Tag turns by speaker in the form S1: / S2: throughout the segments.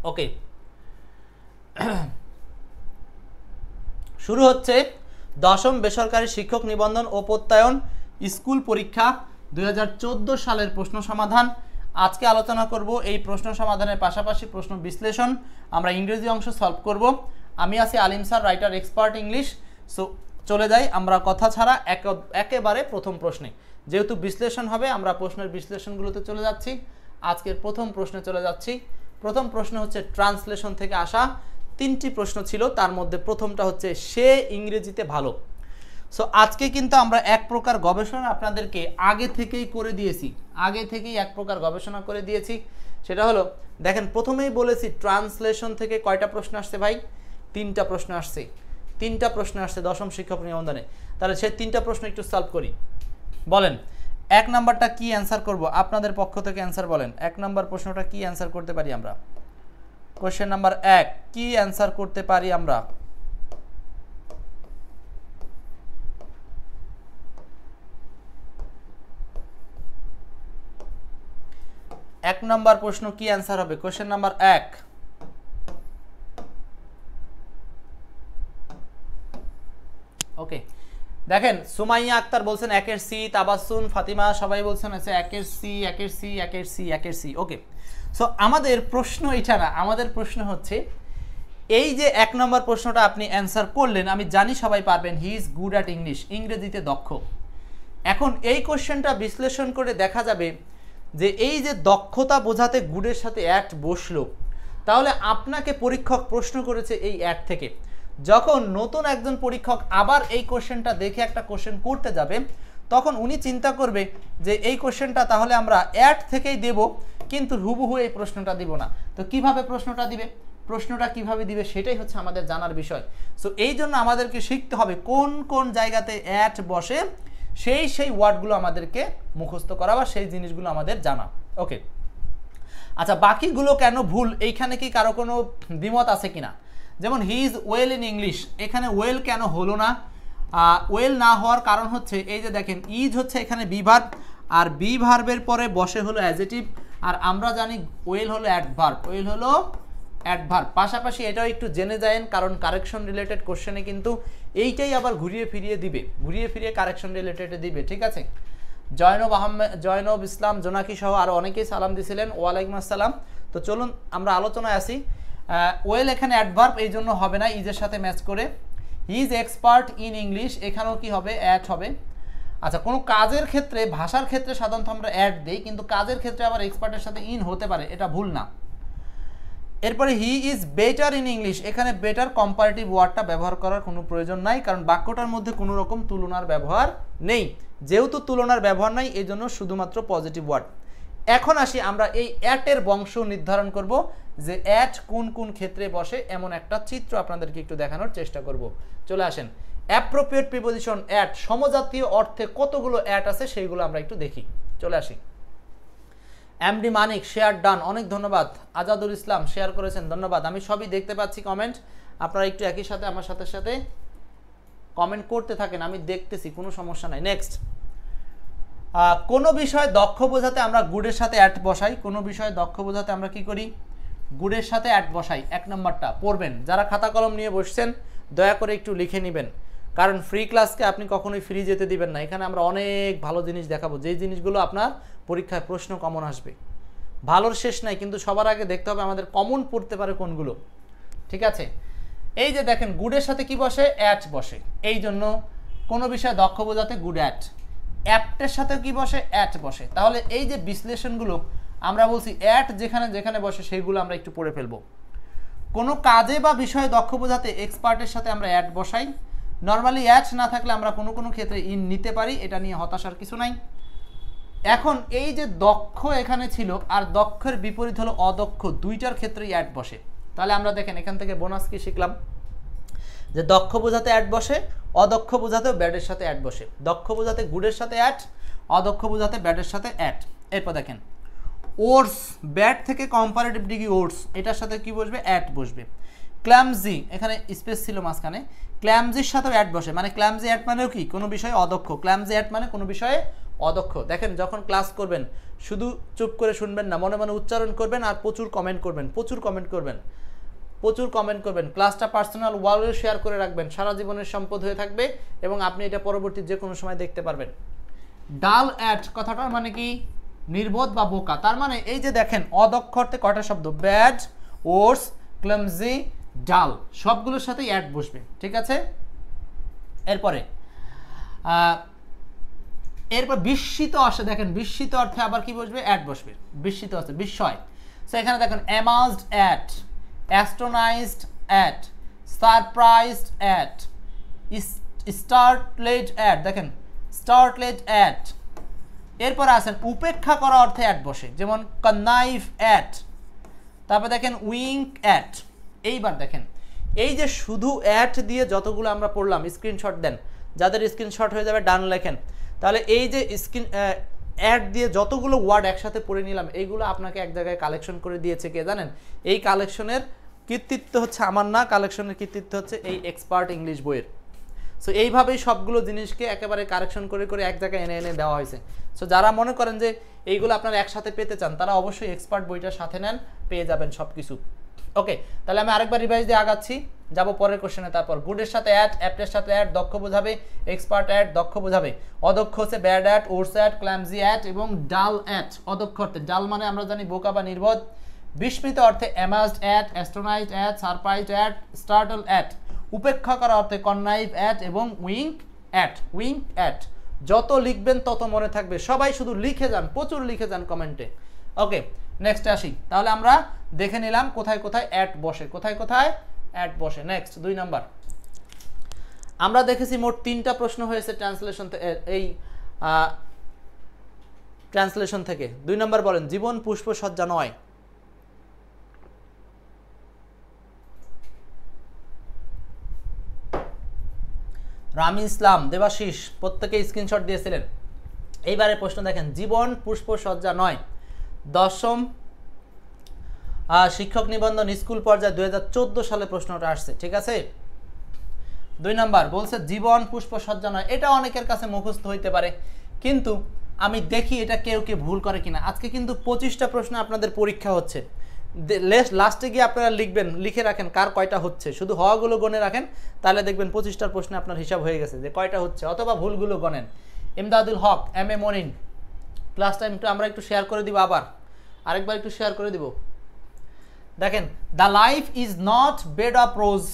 S1: ওকে, শুরু হচ্ছে দশম বেসরকারি শিক্ষক নিবন্ধন ও প্রত্যয়ন স্কুল পরীক্ষা 2014 সালের প্রশ্ন সমাধান। আজকে আলোচনা করব এই প্রশ্ন সমাধানের পাশাপাশি প্রশ্ন বিশ্লেষণ, আমরা ইংরেজি অংশ সলভ করব। আমি আছি Alim sir, writer, expert English. So চলে যাই আমরা কথা ছাড়া একেবারে প্রথম প্রশ্নে। যেহেতু বিশ্লেষণ হবে, আমরা প্রশ্নের বিশ্লেষণগুলোতে চলে যাচ্ছি। আজকের প্রথম প্রশ্নে চলে যাচ্ছি। প্রথম প্রশ্ন হচ্ছে ট্রান্সলেশন থেকে আসা। 3টি প্রশ্ন ছিল, তার মধ্যে প্রথমটা হচ্ছে সে ইংরেজিতে ভালো। সো আজকে কিন্তু আমরা এক প্রকার গবেষণা আপনাদেরকে আগে থেকেই করে দিয়েছি, এক প্রকার গবেষণা করে দিয়েছি। সেটা হলো, দেখেন প্রথমেই বলেছি ট্রান্সলেশন থেকে কয়টা প্রশ্ন আসছে ভাই? 3টা প্রশ্ন আসছে। 3টা প্রশ্ন আসছে দশম শিক্ষক নিবন্ধনে। তাহলে সেই 3টা প্রশ্ন একটু সলভ করি। বলেন 1 নাম্বারটা কি অ্যান্সার করব? আপনাদের পক্ষ থেকে অ্যান্সার বলেন। 1 নাম্বার প্রশ্নটা কি অ্যান্সার করতে পারি আমরা? কোশ্চেন নাম্বার 1 কি অ্যান্সার করতে পারি আমরা? এক নাম্বার প্রশ্ন কি অ্যান্সার হবে? Question number 1। ওকে, দেখেন সুমাইয়া আক্তার বলছেন 1-এর সি, তাবাসসুম, ফাতিমা সবাই বলছেন আছে 1-এর সি, 1-এর সি, 1-এর সি, 1-এর সি। ওকে, সো আমাদের প্রশ্ন এটা না, আমাদের প্রশ্ন হচ্ছে এই যে 1 নম্বর প্রশ্নটা আপনি অ্যান্সার করলেন, আমি জানি সবাই পারবেন, he is good at English, ইংরেজিতে দক্ষ। এখন এই কোশ্চেনটা বিশ্লেষণ করে দেখা যাবে যে এই যে দক্ষতা বোঝাতে গুডের সাথে অ্যাট বসলো, তাহলে আপনাকে পরীক্ষক প্রশ্ন করেছে এই অ্যাট থেকে। যখন নতুন একজন পরীক্ষক আবার এই কোশ্চেনটা দেখে একটা কোশ্চেন করতে যাবে, তখন উনি চিন্তা করবে যে এই কোশ্চেনটা তাহলে আমরা অ্যাট থেকেই দেব, কিন্তু হুবহু এই প্রশ্নটা দিব না। তো কিভাবে প্রশ্নটা দিবে, প্রশ্নটা কিভাবে দিবে সেটাই হচ্ছে আমাদের জানার বিষয়। সো এই জন্য আমাদেরকে শিখতে হবে কোন কোন জায়গাতে অ্যাট বসে, সেই ওয়ার্ডগুলো আমাদেরকে মুখস্থ করা বা সেই জিনিসগুলো আমাদের জানা। ওকে, আচ্ছা বাকিগুলো কেন ভুল, এইখানে কি কারো কোনো দ্বিমত আছে কিনা? যেমন he is well in English, এখানে ওয়েল কেন হলো না? ওয়েল না হওয়ার কারণ হচ্ছে এই যে দেখেন ইজ হচ্ছে এখানে বি ভার্ব, আর বি ভার্বের পরে বসে হলো অ্যাডজেক্টিভ, আর আমরা জানি ওয়েল হলো অ্যাডভার্ব, ওয়েল হলো অ্যাডভার্ব। পাশাপাশি এটাও একটু জেনে যায়েন, কারণ কারেকশন রিলেটেড কোশ্চেনে কিন্তু এইটাই আবার ঘুরিয়ে ফিরিয়ে কারেকশন রিলেটেড দিবে। ঠিক আছে, জয়নব ইসলাম, জোনাকি সহ আরও অনেকেই সালাম দিছিলেন, ওয়ালাইকুম আসসালাম। তো চলুন আমরা আলোচনায় আসি। ওয়েল এখানে অ্যাডভার্ব, এই জন্য হবে না, ইজের সাথে ম্যাচ করে। He is expert in English, এখানেও কি হবে? অ্যাট হবে। আচ্ছা, কোনো কাজের ক্ষেত্রে, ভাষার ক্ষেত্রে সাধারণত আমরা অ্যাট দিই, কিন্তু কাজের ক্ষেত্রে আবার এক্সপার্টের সাথে ইন হতে পারে, এটা ভুল না। এরপরে he is better in English, এখানে বেটার কম্পারেটিভ ওয়ার্ডটা ব্যবহার করার কোনো প্রয়োজন নাই, কারণ বাক্যটার মধ্যে কোনো রকম তুলনার ব্যবহার নেই। যেহেতু তুলনার ব্যবহার নাই, এই জন্য শুধুমাত্র পজিটিভ ওয়ার্ড। এখন আসি আমরা এই অ্যাটের বংশ নির্ধারণ করব, যে অ্যাট কোন কোন ক্ষেত্রে বসে, এমন একটা চিত্র আপনাদেরকে একটু দেখানোর চেষ্টা করব। চলে আসেন, অ্যাপ্রোপ্রিয়েট প্রিপোজিশন অ্যাট, সমজাতীয় অর্থে কতগুলো অ্যাট আছে সেইগুলো আমরা একটু দেখি। চলে আসি। এমডি মানিক শেয়ার ডান, অনেক ধন্যবাদ। আজাদুল ইসলাম শেয়ার করেছেন, ধন্যবাদ। আমি সবই দেখতে পাচ্ছি কমেন্ট, আপনারা একটু একই সাথে আমার সাথে কমেন্ট করতে থাকেন, আমি দেখতেছি, কোনো সমস্যা নাই। নেক্সট, কোনো বিষয়ে দক্ষ বোঝাতে আমরা গুডের সাথে অ্যাট বসাই, কোনো বিষয়ে দক্ষ বোঝাতে আমরা কি করি? গুডের সাথে অ্যাট বসাই। 1 নম্বরটা পড়বেন, যারা খাতা কলম নিয়ে বসছেন দয়া করে একটু লিখে নেবেন, কারণ ফ্রি ক্লাসকে আপনি কখনোই ফ্রি যেতে দিবেন না। এখানে আমরা অনেক ভালো জিনিস দেখাবো, যেই জিনিসগুলো আপনার পরীক্ষায় প্রশ্ন কমন আসবে। ভালোর শেষ নাই, কিন্তু সবার আগে দেখতে হবে আমাদের কমন পড়তে পারে কোনগুলো। ঠিক আছে, এই যে দেখেন গুডের সাথে কি বসে? অ্যাট বসে, এই জন্য কোনো বিষয়ে দক্ষ বোঝাতে গুড অ্যাট। অ্যাপ্টের সাথে কি বসে? অ্যাট বসে। তাহলে এই যে বিশ্লেষণগুলো আমরা বলছি অ্যাট যেখানে যেখানে বসে সেইগুলো আমরা একটু পড়ে ফেলবো। কোনো কাজে বা বিষয়ে দক্ষ বোঝাতে এক্সপার্টের সাথে আমরা অ্যাট বসাই। নর্মালি অ্যাট না থাকলে আমরা কোনো কোনো ক্ষেত্রে ইন নিতে পারি, এটা নিয়ে হতাশার কিছু নাই। এখন এই যে দক্ষ এখানে ছিল, আর দক্ষের বিপরীত হলো অদক্ষ, দুইটার ক্ষেত্রেই অ্যাট বসে। তাহলে আমরা দেখেন এখান থেকে বোনাস কি শিখলাম, যে দক্ষ বোঝাতে অ্যাট বসে, অদক্ষ বোঝাতেও ব্যাডের সাথে অ্যাট বসে। দক্ষ বোঝাতে গুডের সাথে অ্যাট, অদক্ষ বোঝাতে ব্যাডের সাথে অ্যাট। এরপর দেখেন ওটস, ব্যাড থেকে কম্পারেটিভ ডিগ্রি ওটস, এটার সাথে কি বসবে? অ্যাট বসবে। ক্ল্যামজি, এখানে স্পেস ছিল মাঝখানে, ক্ল্যামজির সাথেও অ্যাট বসে, মানে ক্ল্যামজি অ্যাট মানেও কি? কোনো বিষয়ে অদক্ষ। ক্ল্যামজি অ্যাট মানে কোনো বিষয়ে অদক্ষ। দেখেন যখন ক্লাস করবেন শুধু চুপ করে শুনবেন না, মনে মনে উচ্চারণ করবেন আর প্রচুর কমেন্ট করবেন, প্রচুর কমেন্ট করবেন, প্রচুর কমেন্ট করবেন। ক্লাসটা পার্সোনাল ওয়ালে শেয়ার করে রাখবেন, সারা জীবনের সম্পদ হয়ে থাকবে এবং আপনি এটা পরবর্তী যে কোনো সময় দেখতে পারবেন। ডাল অ্যাট কথাটার মানে কি? নির্বোধ বা বোকা। তার মানে এই যে দেখেন অদক্ষ অর্থে কয়টা শব্দ, ব্যাড, ওর্স, ক্লামজি, ডাল, সবগুলোর সাথেই অ্যাট বসবে, ঠিক আছে। এরপর বিস্মিত আসে, দেখেন বিস্মিত অর্থে আবার কি বসবে? অ্যাট বসবে। বিস্মিত আছে বিস্ময়। সো এখানে দেখেন amazed at, astonished at, surprised at, startled at, দেখেন স্টার্টলেড অ্যাট। এরপর আসেন উপেক্ষা করা অর্থে অ্যাট বসে, যেমন কনাইভ অ্যাট, তারপর দেখেন উইঙ্ক অ্যাট। এইবার দেখেন এই যে শুধু অ্যাট দিয়ে যতগুলো আমরা পড়লাম, স্ক্রিনশট দেন, যাদের স্ক্রিনশট হয়ে যাবে ডান লেখেন। তাহলে এই যে অ্যাড দিয়ে যতগুলো ওয়ার্ড একসাথে পড়ে নিলাম, এইগুলো আপনাকে এক জায়গায় কালেকশন করে দিয়েছে কে জানেন? এই কালেকশনের কৃতিত্ব হচ্ছে আমার না, কালেকশনের কৃতিত্ব হচ্ছে এই এক্সপার্ট ইংলিশ বইয়ের। সো এইভাবেই সবগুলো জিনিসকে একেবারে কারেকশন করে করে এক জায়গায় এনে এনে দেওয়া হয়েছে। সো যারা মনে করেন যে এইগুলো আপনারা একসাথে পেতে চান, তারা অবশ্যই এক্সপার্ট বইটার সাথে নেন, পেয়ে যাবেন সব কিছু। ওকে, তাহলে আমি আরেকবার রিভাইজ দিয়ে আগাচ্ছি, যাব পরের কোশ্চেনে। তারপর গুডের সাথে অ্যাট, অ্যাপ্টের সাথে অ্যাট দক্ষ বোঝাবে, এক্সপার্ট অ্যাট দক্ষ বোঝাবে, অদক্ষ হচ্ছে bad at, worse at, clumsy at এবং ডাল অ্যাট। অদক্ষ অর্থে ডাল মানে আমরা জানি বোকা বা নির্বোধ। বিস্মিত অর্থে amazed at, astonished at, surprised at, startle at. উপেক্ষা করা অর্থে কননাইভ অ্যাট এবং উইঙ্ক অ্যাট। উইঙ্ক অ্যাট যত লিখবেন তত মনে থাকবে, সবাই শুধু লিখে যান, প্রচুর লিখে যান কমেন্টে। ওকে, নেক্সটে আসি। তাহলে আমরা দেখে নিলাম কোথায় কোথায় অ্যাট বসে, কোথায় কোথায় অ্যাট বসে। নেক্সট 2 নাম্বার আমরা দেখেছি মোট 3টা প্রশ্ন হয়েছে ট্রান্সলেশন, এই ট্রান্সলেশন থেকে। 2 নাম্বার বলেন, জীবন পুষ্পসজ্জা নয়। রামি ইসলাম, দেবাশিস প্রত্যেকে স্ক্রিনশট দিয়েছিলেন। এইবারে প্রশ্ন দেখেন, জীবন পুষ্পসজ্জা নয়। 10ম শিক্ষক নিবন্ধন স্কুল পর্যায়ে 2014 সালে প্রশ্নটা আসছে, ঠিক আছে। 2 নাম্বার বলছে জীবন পুষ্পসজ্জা নয়। এটা অনেকের কাছে মুখস্থ হইতে পারে, কিন্তু আমি দেখি এটা কেউ কেউ ভুল করে কিনা। আজকে কিন্তু 25টা প্রশ্ন আপনাদের পরীক্ষা হচ্ছে, লাস্টে গিয়ে আপনারা লিখবেন, লিখে রাখেন কার কয়টা হচ্ছে, শুধু হওয়াগুলো গণে রাখেন, তাহলে দেখবেন 25টার প্রশ্নে আপনার হিসাব হয়ে গেছে যে কয়টা হচ্ছে, অথবা ভুলগুলো গণেন। ইমদাদুল হক, এম এ মনিন, ক্লাস টাইমটা আমরা একটু শেয়ার করে দিব, আরেকবার একটু শেয়ার করে দিব। দেখেন, the life is not bed of rose,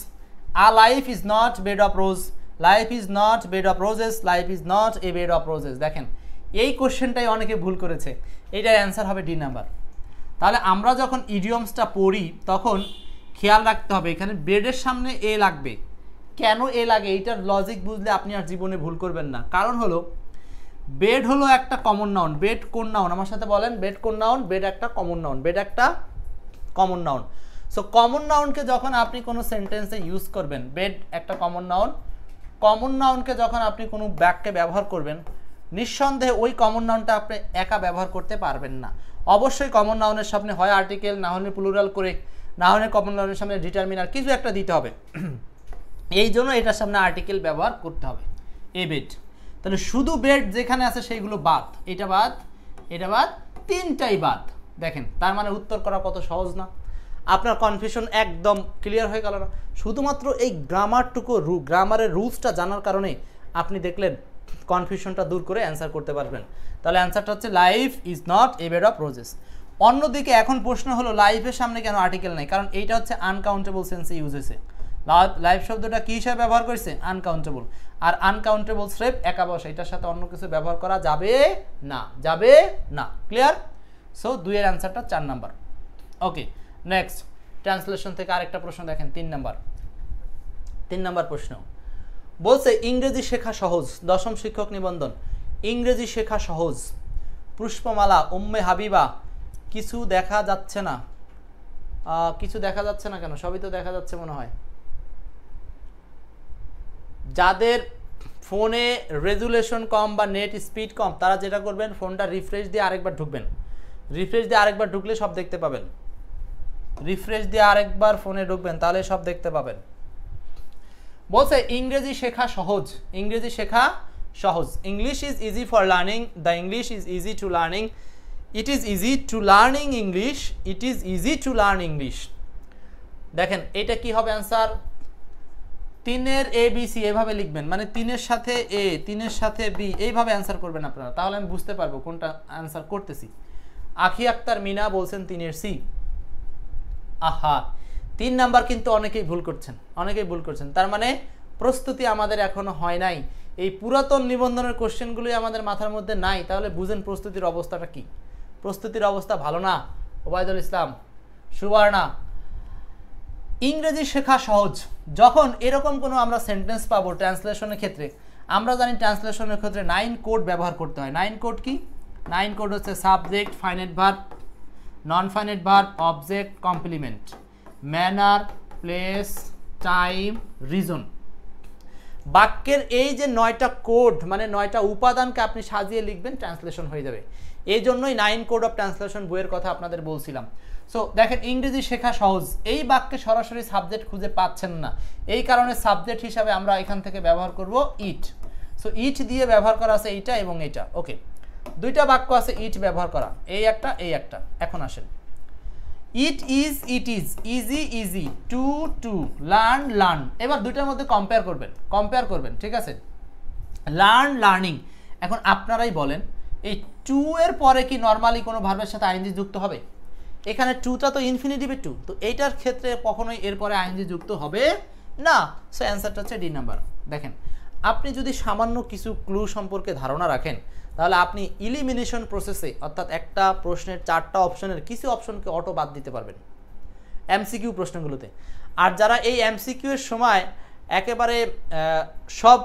S1: a life is not bed of rose, life is not bed of roses, life is not a bed of roses. দেখেন এই কোশ্চেনটাই অনেকে ভুল করেছে, এইটার অ্যান্সার হবে ডি নাম্বার। তাহলে আমরা যখন ইডিয়মসটা পড়ি তখন খেয়াল রাখতে হবে এখানে বেডের সামনে এ লাগবে। কেন এ লাগে এইটার লজিক বুঝলে আপনি আর জীবনে ভুল করবেন না। কারণ হলো বেড হলো একটা কমন নাউন। বেড কোন নাউন? আমার সাথে বলেন, বেড কোন নাউন? বেড একটা কমন নাউন। বেড একটা কমন নাউন। সো কমন নাউনকে যখন আপনি কোনো সেন্টেন্সে ইউজ করবেন, বেড একটা কমন নাউন, কমন নাউনকে যখন আপনি কোনো বাক্যে ব্যবহার করবেন, নিঃসন্দেহে ওই কমন নাউনটা আপনি একা ব্যবহার করতে পারবেন না। অবশ্যই কমন নাউনের সামনে হয় আর্টিকেল, না হলে প্লুরাল করে, না হলে কমন নাউনের সামনে ডিটারমিনার কিছু একটা দিতে হবে। এই জন্য এটার সামনে আর্টিকেল ব্যবহার করতে হবে। এ বেড, তাহলে শুধু বেড যেখানে আছে সেইগুলো বাদ, এটা বাদ, এটা বাদ, 3টাই বাদ। দেখেন তার মানে উত্তর করা কত সহজ না? আপনার কনফিউশন একদম ক্লিয়ার হয়ে গেল না? শুধুমাত্র এই গ্রামারটুকু, গ্রামারের রুলসটা জানার কারণে আপনি দেখলেন কনফিউশনটা দূর করে অ্যান্সার করতে পারবেন। তাহলে অ্যান্সারটা হচ্ছে life is not a bed of roses. অন্যদিকে এখন প্রশ্ন হলো লাইফের সামনে কেন আর্টিকেল নেই? কারণ এইটা হচ্ছে আনকাউন্টেবল সেন্সে ইউজ হয়েছে। লাইফ শব্দটা কী হিসাবে ব্যবহার করেছে? আনকাউন্টেবল। আর আনকাউন্টেবল স্রেফ একা বসে, এটার সাথে অন্য কিছু ব্যবহার করা যাবে না, যাবে না। ক্লিয়ার? সো 2 এর অ্যান্সারটা 4 নাম্বার। ওকে, নেক্সট ট্রান্সলেশন থেকে আরেকটা প্রশ্ন দেখেন, 3 নাম্বার। 3 নাম্বার প্রশ্ন বলছে ইংরেজি শেখা সহজ। 10ম শিক্ষক নিবন্ধন, ইংরেজি শেখা সহজ। পুষ্পমালা, উম্মে হাবিবা, কিছু দেখা যাচ্ছে না। কিছু দেখা যাচ্ছে না কেন? সবই তো দেখা যাচ্ছে মনে হয়। যাদের ফোনে রেজুলেশন কম বা নেট স্পিড কম, তারা যেটা করবেন, ফোনটা রিফ্রেশ দিয়ে আরেকবার ঢুকবেন। রিফ্রেশ দিয়ে আরেকবার ঢুকলে সব দেখতে পাবেন। রিফ্রেশ দিয়ে আরেকবার ফোনে ঢুকবেন, তাহলে সব দেখতে পাবেন। বলছে ইংরেজি শেখা সহজ। ইংরেজি শেখা সহজ। English is easy for learning, the English is easy to learning, it is easy to learning English, it is easy to learn English. দেখেন এটা কি হবে অ্যান্সার, 3-এর এ বি সি এভাবে লিখবেন, মানে 3-এর সাথে এ 3-এর সাথে বি এইভাবে অ্যান্সার করবেন আপনারা, তাহলে আমি বুঝতে পারবো কোনটা অ্যান্সার করতেছি। আখি আক্তার মিনা বলছেন 3-এর সি। আহা 3 নাম্বার কিন্তু অনেকেই ভুল করছেন, অনেকেই ভুল করছেন, তার মানে প্রস্তুতি আমাদের এখনো হয় নাই, এই পুরাতন নিবন্ধনের কোশ্চেনগুলোই আমাদের মাথার মধ্যে নাই, তাহলে বুঝেন প্রস্তুতির অবস্থাটা কি। প্রস্তুতির অবস্থা ভালো না। ওবায়দুল ইসলাম, সুবর্ণা, ইংরেজি শেখা সহজ। যখন এরকম কোনো আমরা সেন্টেন্স পাবো ট্রান্সলেশনের ক্ষেত্রে, আমরা জানি ট্রান্সলেশনের ক্ষেত্রে 9 কোড ব্যবহার করতে হয়। 9 কোড কি? 9 কোড হচ্ছে subject, finite verb, non finite verb, object, complement, manner, place, time, reason. বাক্যের এই যে 9টা কোড, মানে 9টা উপাদানকে আপনি সাজিয়ে লিখবেন, ট্রান্সলেশন হয়ে যাবে। এই জন্যই 9 কোড অফ ট্রান্সলেশন বইয়ের কথা আপনাদের বলছিলাম। সো দেখেন ইংরেজি শেখা সহজ, এই বাক্যে সরাসরি সাবজেক্ট খুঁজে পাচ্ছেন না, এই কারণে সাবজেক্ট হিসাবে আমরা এখান থেকে ব্যবহার করব ইট। সো ইট দিয়ে ব্যবহার করা আছে এইটা এবং এইটা। ওকে, 2টা বাক্য আছে ইট ব্যবহার করা, এই একটা এই একটা। এখন আসেন, it is easy easy, to to, learn learn. এবার 2টার মধ্যে কম্পেয়ার করবেন, ঠিক আছে? Learn learning. এখন আপনারাই বলেন এই টু এর পরে কি নর্মালি কোনো ভার্বের সাথে আইএনজি যুক্ত হবে? এখানে টুটা তো ইনফিনিটিভে টু, তো এইটার ক্ষেত্রে কখনোই এরপরে আইএনজি যুক্ত হবে না। সো অ্যান্সারটা হচ্ছে ডি নাম্বার। দেখেন আপনি যদি সামান্য কিছু ক্লু সম্পর্কে ধারণা রাখেন, তাহলে আপনি ইলিমিনেশন প্রসেসে, অর্থাৎ একটা প্রশ্নের 4টা অপশনের কিছু অপশনকে অটো বাদ দিতে পারবেন এমসিকিউ প্রশ্নগুলোতে। আর যারা এই এমসিকিউ এর সময় একেবারে সব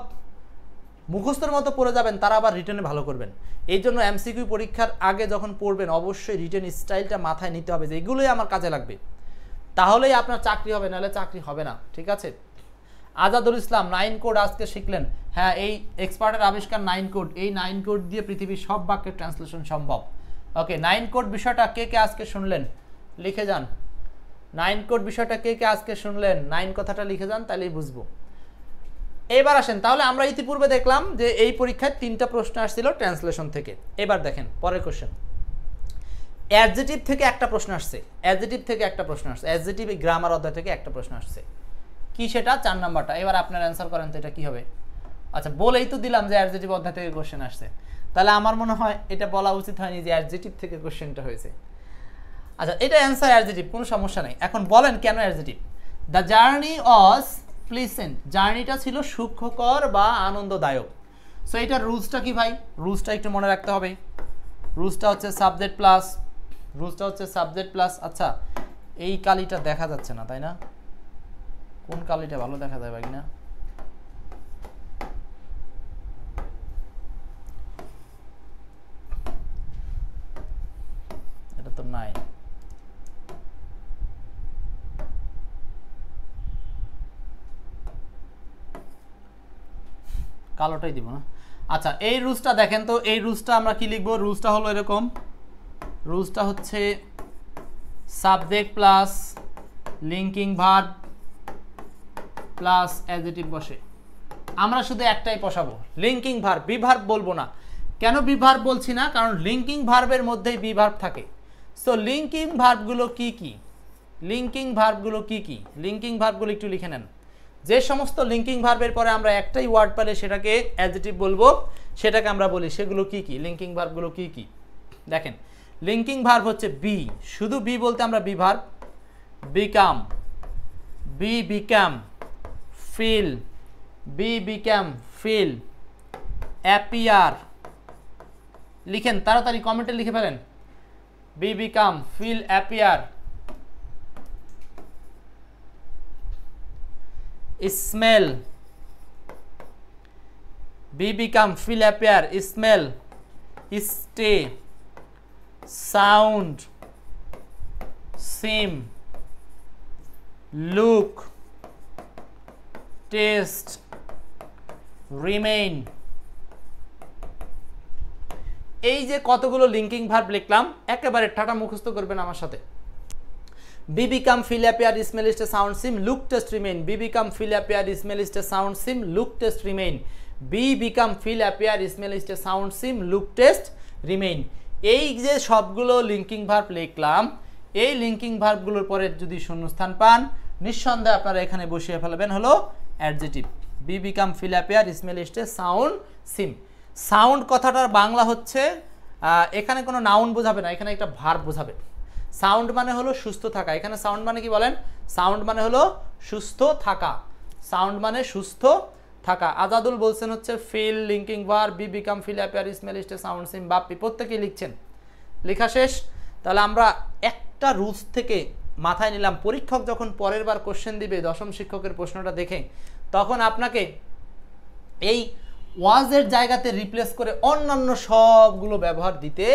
S1: মুখস্থের মতো পড়ে যাবেন, তারা আবার রিটেনে ভালো করবেন। এই জন্য এমসিকিউ পরীক্ষার আগে যখন পড়বেন, অবশ্যই রিটেন স্টাইলটা মাথায় নিতে হবে যে এগুলোই আমার কাজে লাগবে, তাহলেই আপনার চাকরি হবে, নাহলে চাকরি হবে না, ঠিক আছে? আজাদুল ইসলাম 9 কোড আজকে শিখলেন। হ্যাঁ, এই এক্সপার্টের আবিষ্কার 9 কোড, এই 9 কোড দিয়ে পৃথিবীর সব বাক্যের ট্রান্সলেশন সম্ভব। ওকে, 9 কোড বিষয়টা কে কে আজকে শুনলেন লিখে যান। 9 কোড বিষয়টা কে কে আজকে শুনলেন, 9 কথাটা লিখে যান, তাহলেই বুঝবো। এবার আসেন, তাহলে আমরা ইতিপূর্বে দেখলাম যে এই পরীক্ষায় 3টা প্রশ্ন আসছিল ট্রান্সলেশন থেকে। এবার দেখেন পরের কোশ্চেন, অ্যাডজেটিভ থেকে একটা প্রশ্ন আসছে, অ্যাডজেটিভ গ্রামার অধ্যায় থেকে একটা প্রশ্ন আসছে। কি সেটা? 4 নাম্বারটা। এবার আপনার অ্যান্সার করেন তো এটা কি হবে? আচ্ছা, বলেই তো দিলাম যে অ্যাডজেটিভ অধ্যায় থেকে কোশ্চেন আসছে, তাহলে আমার মনে হয় এটা বলা উচিত হয়নি যে অ্যাডজেটিভ থেকে কোশ্চেনটা হয়েছে। আচ্ছা, এটা অ্যান্সার অ্যাডজেটিভ, কোনো সমস্যা নেই। এখন বলেন কেন adjective? The journey was pleasant, জার্নিটা ছিল সুখকর বা আনন্দদায়ক। সো এটার রুলসটা কি ভাই? রুলসটা একটু মনে রাখতে হবে। রুলসটা হচ্ছে সাবজেক্ট প্লাস, আচ্ছা এই কালিটা দেখা যাচ্ছে না, তাই না? কোন কালিটা ভালো দেখা যায় ভাই না? এটা তো নাই, কালোটাই দিব না। আচ্ছা, এই রুলসটা দেখেন তো, এই রুলসটা আমরা কি লিখবো? রুলসটা হলো এরকম, রুলসটা হচ্ছে subject plus linking verb plus adjective বসে। আমরা শুধু একটাই বসাবো, লিঙ্কিং ভার্ব, বি ভার্ব বলবো না। কেন বি ভার্ব বলছি না? কারণ লিঙ্কিং ভার্বের মধ্যেই বি ভার্ব থাকে। সো লিঙ্কিং ভার্বগুলো কি কি? লিঙ্কিং ভার্বগুলো একটু লিখে নেন। যে সমস্ত লিঙ্কিং ভার্বের পরে আমরা একটাই ওয়ার্ড পেলে সেটাকে অ্যাডজেটিভ বলবো, সেটাকে আমরা বলি, সেগুলো কি কি? লিঙ্কিং ভার্বগুলো কি কি? দেখেন, লিঙ্কিং ভার্ব হচ্ছে বি, শুধু বি বলতে আমরা be verb, become, feel, appear. লিখেন তাড়াতাড়ি, কমেন্টে লিখে ফেলেন। Be become, feel, appear. Smell, be become, feel, appear, smell, stay, sound, seem, look, taste, remain. এই যে কতগুলো লিঙ্কিং ভার্ব লিখলাম, একেবারে ঠাটা মুখস্থ করবেন আমার সাথে। Be become, feel, appear, smell, stay, sound, seem, look, taste, remain. Be become, feel, appear, smell, stay, sound, seem, look, taste, remain. Be become, feel, appear, smell, stay, sound, seem, look, taste, remain. এই যে সবগুলো linking verb লিখলাম, এই linking ভার্বগুলোর পরে যদি শূন্যস্থান পান, নিঃসন্দেহে আপনারা এখানে বসিয়ে ফেলবেন হলো adjective. Be become feel appear, smell stay, sound seem. Sound কথাটার বাংলা হচ্ছে, এখানে কোনো নাউন বোঝাবে না, এখানে একটা ভার্ব বোঝাবে। সাউন্ড মানে হলো সুস্থ থাকা। এখানে সাউন্ড মানে কি বলেন? সাউন্ড মানে হলো সুস্থ থাকা। সাউন্ড মানে সুস্থ থাকা। আজাদুল বলছেন হচ্ছে feel linking verb, be become feel appear, smell stay, sound seem. Bappi প্রত্যেকেই লিখছেন, লেখা শেষ। তাহলে আমরা একটা রুলস থেকে মাথায় নিলাম, পরীক্ষক যখন পরের বার কোশ্চেন দিবে দশম শিক্ষকের প্রশ্নটা দেখে, তখন আপনাকে এই ওয়াজের জায়গাতে রিপ্লেস করে অন্যান্য সবগুলো ব্যবহার দিতে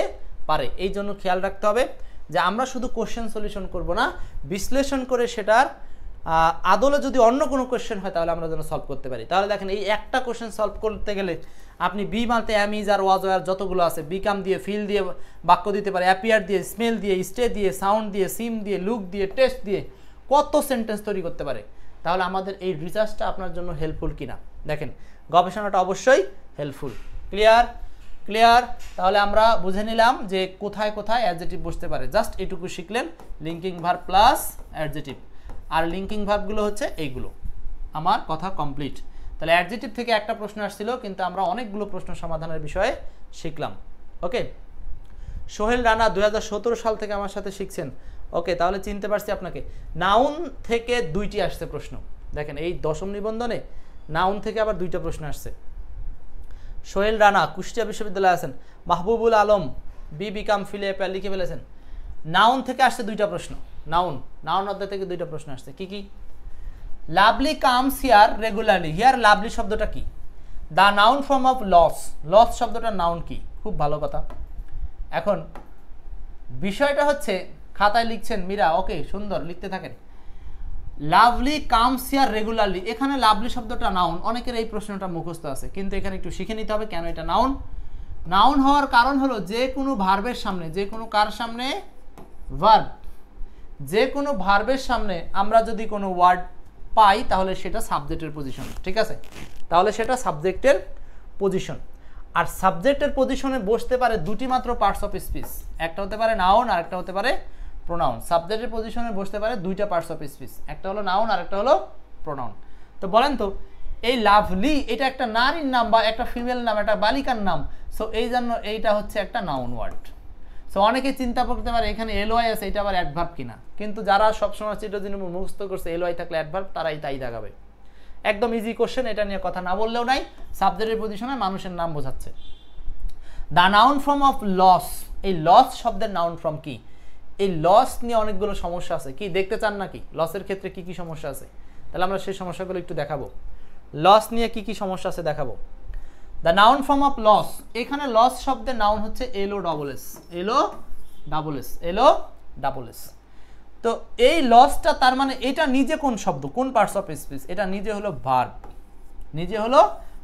S1: পারে। এই জন্য খেয়াল রাখতে হবে যে আমরা শুধু কোশ্চেন সলিউশন করব না, বিশ্লেষণ করে সেটার আদলে যদি অন্য কোনো কোশ্চেন হয় তাহলে আমরা যেন সলভ করতে পারি। তাহলে দেখেন এই একটা কোশ্চেন সলভ করতে গেলে আপনি বি মানতে অ্যাম, ইজ আর ওয়াজ ওয়ার যতগুলো আছে, বিকাম দিয়ে, ফিল দিয়ে বাক্য দিতে পারে, অ্যাপিয়ার দিয়ে, স্মেল দিয়ে, স্টে দিয়ে, সাউন্ড দিয়ে, সিম দিয়ে, লুক দিয়ে, টেস্ট দিয়ে কত সেন্টেন্স তৈরি করতে পারে। তাহলে আমাদের এই রিসার্চটা আপনার জন্য হেল্পফুল কিনা দেখেন, গবেষণাটা অবশ্যই হেল্পফুল। ক্লিয়ার? ক্লিয়ার? তাহলে আমরা বুঝে নিলাম যে কোথায় কোথায় অ্যাডজেটিভ বসতে পারে। জাস্ট এটুকু শিখলেন, লিঙ্কিং ভার্ব প্লাস অ্যাডজেটিভ। আর লিঙ্কিং ভার্বগুলো হচ্ছে এইগুলো। আমার কথা কমপ্লিট। তাহলে অ্যাডজেটিভ থেকে একটা প্রশ্ন আসছিল, কিন্তু আমরা অনেকগুলো প্রশ্ন সমাধানের বিষয়ে শিখলাম। ওকে, সোহেল রানা 2017 সাল থেকে আমার সাথে শিখছেন। ওকে, তাহলে চিনতে পারছি আপনাকে। নাউন থেকে 2টি আসছে প্রশ্ন। দেখেন এই দশম নিবন্ধনে নাউন থেকে আবার 2টা প্রশ্ন আসছে। সোহেল রানা কুষ্টিয়া বিশ্ববিদ্যালয়ে আছেন। মাহবুবুল আলম বি বিকাম ফিলে অ্যাপিয়ার লিখে ফেলেছেন। নাউন থেকে আসছে 2টা প্রশ্ন। নাউন অধ্যায় থেকে 2টা প্রশ্ন আসছে। কি কি? Lovely comes here regularly. Here lovely শব্দটা কি? The noun form of loss. Loss শব্দটার নাউন কি? খুব ভালো কথা। এখন বিষয়টা হচ্ছে, খাতায় লিখছেন মীরা, ওকে সুন্দর, লিখতে থাকেন। লাভলি কামস হিয়ার রেগুলারলি, এখানে লাভলি শব্দটা নাউন। অনেকের এই প্রশ্নটা মুখস্থ আছে, কিন্তু এখানে একটু শিখে নিতে হবে কেন এটা নাউন। নাউন হওয়ার কারণ হলো যে কোনো ভার্বের সামনে, যে কোনো কার সামনে? ভার্ব। যে কোনো ভার্বের সামনে আমরা যদি কোনো ওয়ার্ড পাই তাহলে সেটা সাবজেক্টের পজিশন। ঠিক আছে? তাহলে সেটা সাবজেক্টের পজিশন। আর সাবজেক্টের পজিশনে বসতে পারে 2টি মাত্র পার্টস অফ স্পিচ। একটা হতে পারে নাউন আর একটা হতে পারে প্রোনাউন। সাবজেক্টের পজিশনে বসতে পারে 2টা পার্টস অফ স্পিচ, একটা হলো নাউন আর একটা হলো প্রোনাউন। তো বলেন তো, এই লাভলি এটা একটা নারীর নাম বা একটা ফিমেল নাম, একটা বালিকার নাম। সো এই জন্য এইটা হচ্ছে একটা নাউন ওয়ার্ড। সো অনেকে চিন্তা করতে পারে এখানে এলওয়াই আছে, এটা আবার অ্যাডভার্ব কিনা। কিন্তু যারা সবসময় চিরদিন মুখস্থ করছে এলওয়াই থাকলে অ্যাডভার্ব, তারাই তাই দেখাবে। একদম ইজি কোশ্চেন, এটা নিয়ে কথা না বললেও নাই। সাবজেক্টের পজিশনে মানুষের নাম বোঝাচ্ছে। The noun form of loss. এই লস শব্দের নাউন ফর্ম কি? এই লস নিয়ে অনেকগুলো সমস্যা আছে। কি দেখতে চান নাকি লসের ক্ষেত্রে কি কি সমস্যা আছে? তাহলে আমরা সেই সমস্যাগুলো একটু দেখাবো। লস নিয়ে কি কি সমস্যা আছে দেখাবো। The noun form of loss, এখানে লস শব্দের নাউন হচ্ছে L O double S. L O double S. তো এই লসটা তার মানে এটা নিজে কোন শব্দ, কোন পার্টস অফ স্পিচ? এটা নিজে হলো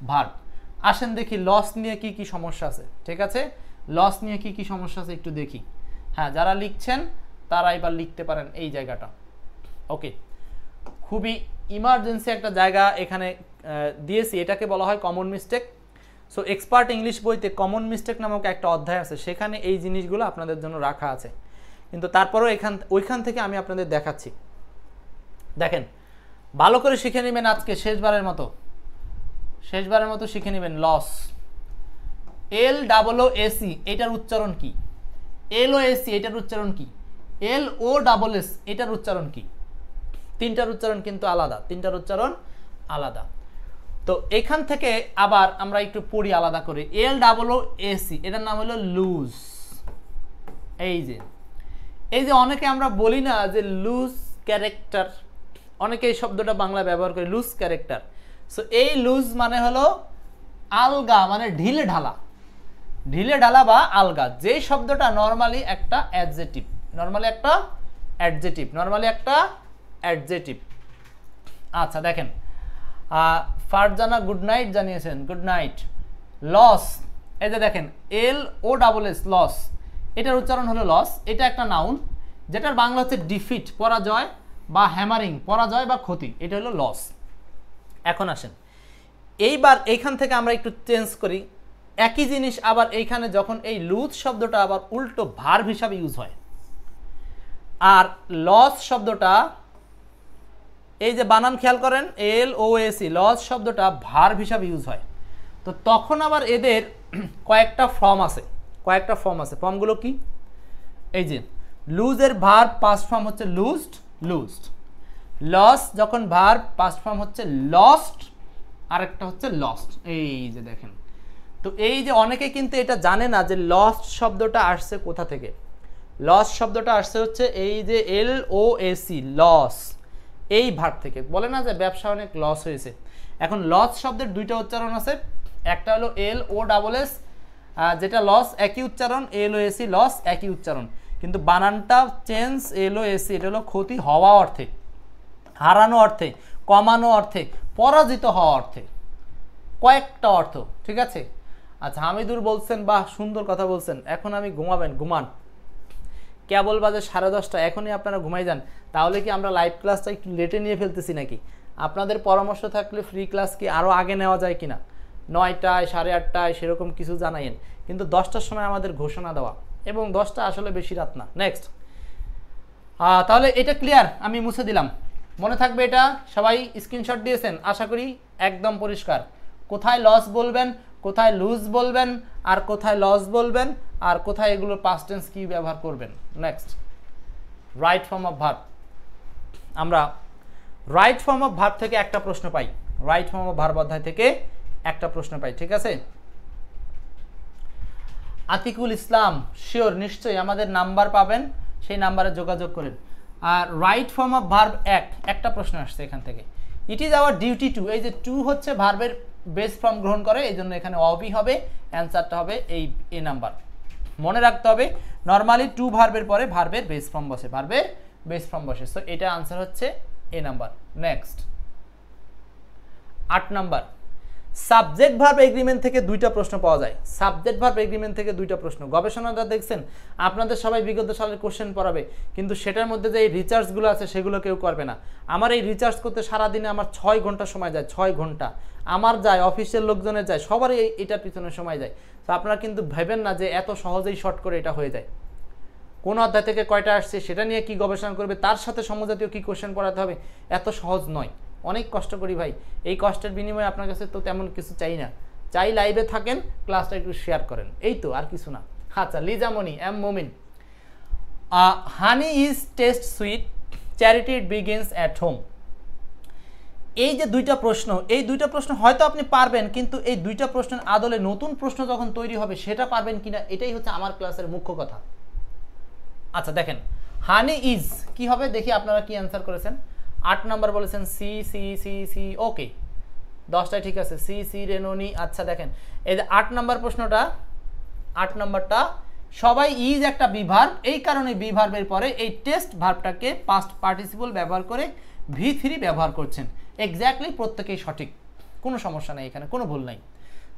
S1: ভার্ব। আসেন দেখি লস নিয়ে কি কি সমস্যা আছে। ঠিক আছে, লস নিয়ে কি কি সমস্যা আছে একটু দেখি। হ্যাঁ, যারা লিখছেন তারা এবার লিখতে পারেন এই জায়গাটা। ওকে, খুবই ইমার্জেন্সি একটা জায়গা এখানে দিয়েছি, এটাকে বলা হয় common mistake. So expert English বইতে কমন মিস্টেক নামক একটা অধ্যায় আছে, সেখানে এই জিনিসগুলো আপনাদের জন্য রাখা আছে। কিন্তু তারপরেও ওইখান থেকে আমি আপনাদের দেখাচ্ছি। দেখেন, ভালো করে শিখে নেবেন আজকে শেষবারের মতো শিখে নেবেন। লস, LOOS, এটার উচ্চারণ কি? LOS এটার উচ্চারণ কি? LOSS এটার উচ্চারণ কি? 3টার উচ্চারণ কিন্তু আলাদা, 3টার উচ্চারণ আলাদা। তো এখান থেকে আবার আমরা একটু পড়ি আলাদা করে। LOOS এটার নাম হলো লুজ। এই যে অনেকে আমরা বলি না যে লুজ ক্যারেক্টার, অনেকে এই শব্দটা বাংলা ব্যবহার করে, লুজ ক্যারেক্টার। সো এই লুজ মানে হলো আলগা, মানে ঢিলে ঢালা বা আলগা। যে শব্দটা নরমালি একটা অ্যাডজেটিভ। আচ্ছা দেখেন, ফারজানা গুড নাইট জানিয়েছেন, গুড নাইট। লস, এই যে দেখেন LOSS, লস, এটার উচ্চারণ হলো লস। এটা একটা নাউন যেটার বাংলা হচ্ছে ডিফিট, পরাজয় বা হ্যামারিং, পরাজয় বা ক্ষতি। এটা হলো লস। এখন আসেন এইবার এইখান থেকে আমরা একটু চেঞ্জ করি। একই জিনিস আবার এইখানে যখন এই লুজ শব্দটা আবার উল্টো ভার্ব হিসাবে ইউজ হয়, আর লস শব্দটা এই যে বানান খেয়াল করেন LOS লস শব্দটা ভার্ব হিসাবে ইউজ হয়। তো তখন আবার এদের কয়েকটা ফর্ম আছে, ফর্মগুলো কি? এই যে লুজের ভার্ব পাস্ট ফর্ম হচ্ছে লুজড, লস যখন ভার্ব পাস্ট ফর্ম হচ্ছে লস্ট, আরেকটা হচ্ছে লস্ট। এই যে দেখেন, তো এই যে অনেকে কিন্তু এটা জানে না যে লস্ট শব্দটা আসছে কোথা থেকে। লস শব্দটা আসছে হচ্ছে এই যে LOS লস, এই ভার্ব থেকে। বলে না যে ব্যবসা অনেক লস হয়েছে। এখন লস শব্দের দুইটা উচ্চারণ আছে, একটা হলো LOSS যেটা লস একই উচ্চারণ, LOS লস একই উচ্চারণ, কিন্তু বানানটা চেঞ্জ। LOS এটা হলো ক্ষতি হওয়া অর্থে, হারানো অর্থে, কমানো অর্থে, পরাজিত হওয়া অর্থে, কয়েকটা অর্থ, ঠিক আছে। আচ্ছা, হামিদুর বলছেন বাহ সুন্দর কথা বলছেন, এখন আমি ঘুমান, কেবল বাজে 10:30, এখনই আপনারা ঘুমাই যান। তাহলে কি আমরা লাইভ ক্লাসটা একটু লেটে নিয়ে ফেলতেছি নাকি? আপনাদের পরামর্শ থাকলে ফ্রি ক্লাস কি আরও আগে নেওয়া যায় কিনা, 9টায় 8:30 সেরকম কিছু জানাইন, কিন্তু 10টার সময় আমাদের ঘোষণা দেওয়া, এবং 10টা আসলে বেশি রাত না। নেক্সট, তাহলে এটা ক্লিয়ার, আমি মুছে দিলাম, মনে থাকবে এটা। সবাই স্ক্রিনশট দিয়েছেন আশা করি, একদম পরিষ্কার। কোথায় লস বলবেন, কোথায় লুজ বলবেন, আর কোথায় লস বলবেন, আর কোথায় এগুলোর পাস্ট টেন্স কি ব্যবহার করবেন। Next, right form of verb. আমরা রাইট ফর্ম অফ ভার্ব থেকে একটা প্রশ্ন পাই, রাইট ফর্ম অফ ভার্ব অধ্যায় থেকে একটা প্রশ্ন পাই, ঠিক আছে। আতিকুল ইসলাম শিওর, নিশ্চয়ই আমাদের নাম্বার পাবেন, সেই নাম্বারে যোগাযোগ করেন। আর রাইট ফর্ম অফ ভার্ব একটা প্রশ্ন আসছে এখান থেকে। It is our duty to, এই যে টু হচ্ছে ভার্বের বেস ফর্ম গ্রহণ করে, এই জন্য এখানে অবি হবে, অ্যান্সারটা হবে এই এ নাম্বার। মনে রাখতে হবে নর্মালি টু ভার্বের পরে ভার্বের বেস ফর্ম বসে, সো এটা আনসার হচ্ছে A number. Next, 8 number, subject verb agreement থেকে দুইটা প্রশ্ন পাওয়া যায়। সাবজেক্ট ভার্ব এগ্রিমেন্ট থেকে দুইটা প্রশ্ন, গবেষণাটা দেখছেন আপনাদের সবাই বিগত সালের কোশ্চেন পড়াবে, কিন্তু সেটার মধ্যে যে এই রিচার্জগুলো আছে সেগুলো কেউ করবে না। আমার এই রিচার্জ করতে সারাদিনে আমার 6 ঘন্টা সময় যায়, 6 ঘন্টা আমার যায়, অফিসের লোকজনের যায়, সবারই এটার পিছনে সময় যায়। তো আপনারা কিন্তু ভাবেন না যে এত সহজেই শর্ট করে এটা হয়ে যায়। কোন অধ্যায় থেকে কয়টা আসছে সেটা নিয়ে কি গবেষণা করবে, তার সাথে সমজাতীয় কি কোশ্চেন পড়াতে হবে, এত সহজ নয়, অনেক কষ্ট করি ভাই। এই কষ্টের বিনিময়ে আপনার কাছে তো তেমন কিছু চাই না, চাই লাইভে থাকেন, ক্লাসটা একটু শেয়ার করেন, এই তো, আর কিছু না। আচ্ছা, লিজামণি এম মোমিন, হানি is taste sweet, charity it begins at home. এই যে দুইটা প্রশ্ন, এই দুইটা প্রশ্ন হয়তো আপনি পারবেন, কিন্তু এই দুইটা প্রশ্নের আদলে নতুন প্রশ্ন যখন তৈরি হবে সেটা পারবেন কিনা, এটাই হচ্ছে আমার ক্লাসের মুখ্য কথা। আচ্ছা দেখেন, হানি ইজ কি হবে দেখি আপনারা কি অ্যান্সার করেছেন। 8 নাম্বার বলেছেন সি সি সি সি, ওকে 10টায় ঠিক আছে, সি সি রেনোনি। আচ্ছা দেখেন, এই যে 8 নাম্বার প্রশ্নটা, 8 নাম্বারটা সবাই ইজ একটা বি ভার্ব, এই কারণে বি ভার্বের পরে এই টেস্ট ভার্বটাকে পাস্ট পার্টিসিপল ব্যবহার করে V3 ব্যবহার করছেন। এক্স্যাক্টলি প্রত্যেকেই সঠিক, কোনো সমস্যা নেই, এখানে কোনো ভুল নাই।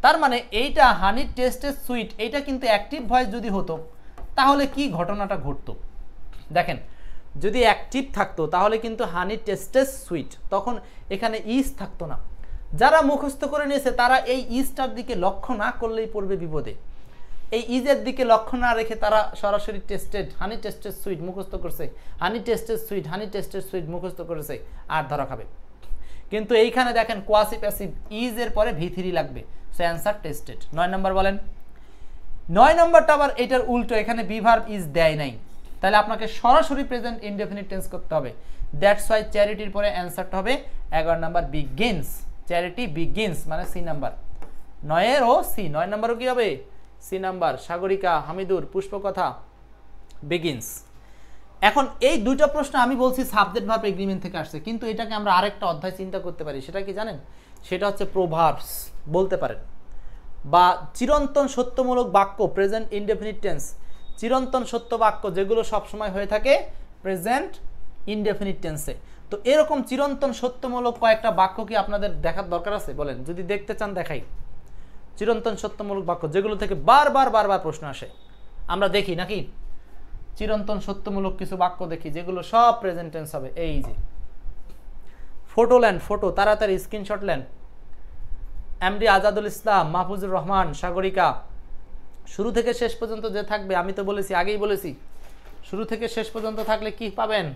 S1: তার মানে এইটা হানি টেস্টেড সুইট, এইটা কিন্তু অ্যাক্টিভ ভয়েস যদি হতো তাহলে কি ঘটনাটা ঘটতো দেখেন, যদি অ্যাক্টিভ থাকতো তাহলে কিন্তু হানি টেস্টেড সুইট, তখন এখানে ইজ থাকতো না। যারা মুখস্থ করে নিয়েছে তারা এই ইজটার দিকে লক্ষ্য না করলেই পড়বে বিপদে। এই ইজের দিকে লক্ষ্য না রেখে তারা সরাসরি টেস্টেড, হানি টেস্টেড সুইট মুখস্থ করছে, হানি টেস্টেড সুইট, হানি টেস্টেড সুইট মুখস্থ করেছে, আর ধরা খাবে। কিন্তু এইখানে দেখেন কোয়াসি প্যাসিভ, ইজ এর পরে V3 লাগবে, সো অ্যান্সার টেস্টেড। 9 নম্বর বলেন। 9 নম্বরটা আবার এটার উল্টো, এখানে বি ভার্ব ইজ দেয় নাই, তাহলে আপনাকে সরাসরি প্রেজেন্ট ইনডেফিনিট টেন্স করতে হবে। দ্যাটস ওয়াই চ্যারিটির পরে অ্যান্সারটা হবে 11 নম্বর বিগিনস, চ্যারিটি বিগিনস মানে সি নাম্বার। 9 ও সি, 9 নম্বরও কি হবে C number. Sagarika, Hamidur, Pushpakatha, begins. এখন এই দুইটা প্রশ্ন আমি বলছি সাবজেক্ট ভার্ব এগ্রিমেন্ট থেকে আসছে, কিন্তু এটাকে আমরা আরেকটা অধ্যায় চিন্তা করতে পারি, সেটা কি জানেন? সেটা হচ্ছে প্রোভার্বস বলতে পারেন, বা চিরন্তন সত্যমূলক বাক্য, প্রেজেন্ট ইনডেফিনিট টেন্স, চিরন্তন সত্য বাক্য যেগুলো সবসময় হয়ে থাকে প্রেজেন্ট ইনডেফিনিট টেন্সে। তো এরকম চিরন্তন সত্যমূলক কয়েকটা বাক্য কি আপনাদের দেখার দরকার আছে বলেন? যদি দেখতে চান দেখাই। চিরন্তন সত্যমূলক বাক্য যেগুলো থেকে বারবার প্রশ্ন আসে, আমরা দেখি নাকি? চিরন্তন সত্যমূলক কিছু বাক্য দেখি যেগুলো সব প্রেজেন্ট টেন্স হবে। এই যে ফটো নেন, ফটো তাড়াতাড়ি স্ক্রিনশট নেন, এমডি আজাদুল ইসলাম, মাহফুজুর রহমান, সাগরিকা, শুরু থেকে শেষ পর্যন্ত যে থাকবে, আমি তো বলেছি, আগেই বলেছি, শুরু থেকে শেষ পর্যন্ত থাকলে কি পাবেন,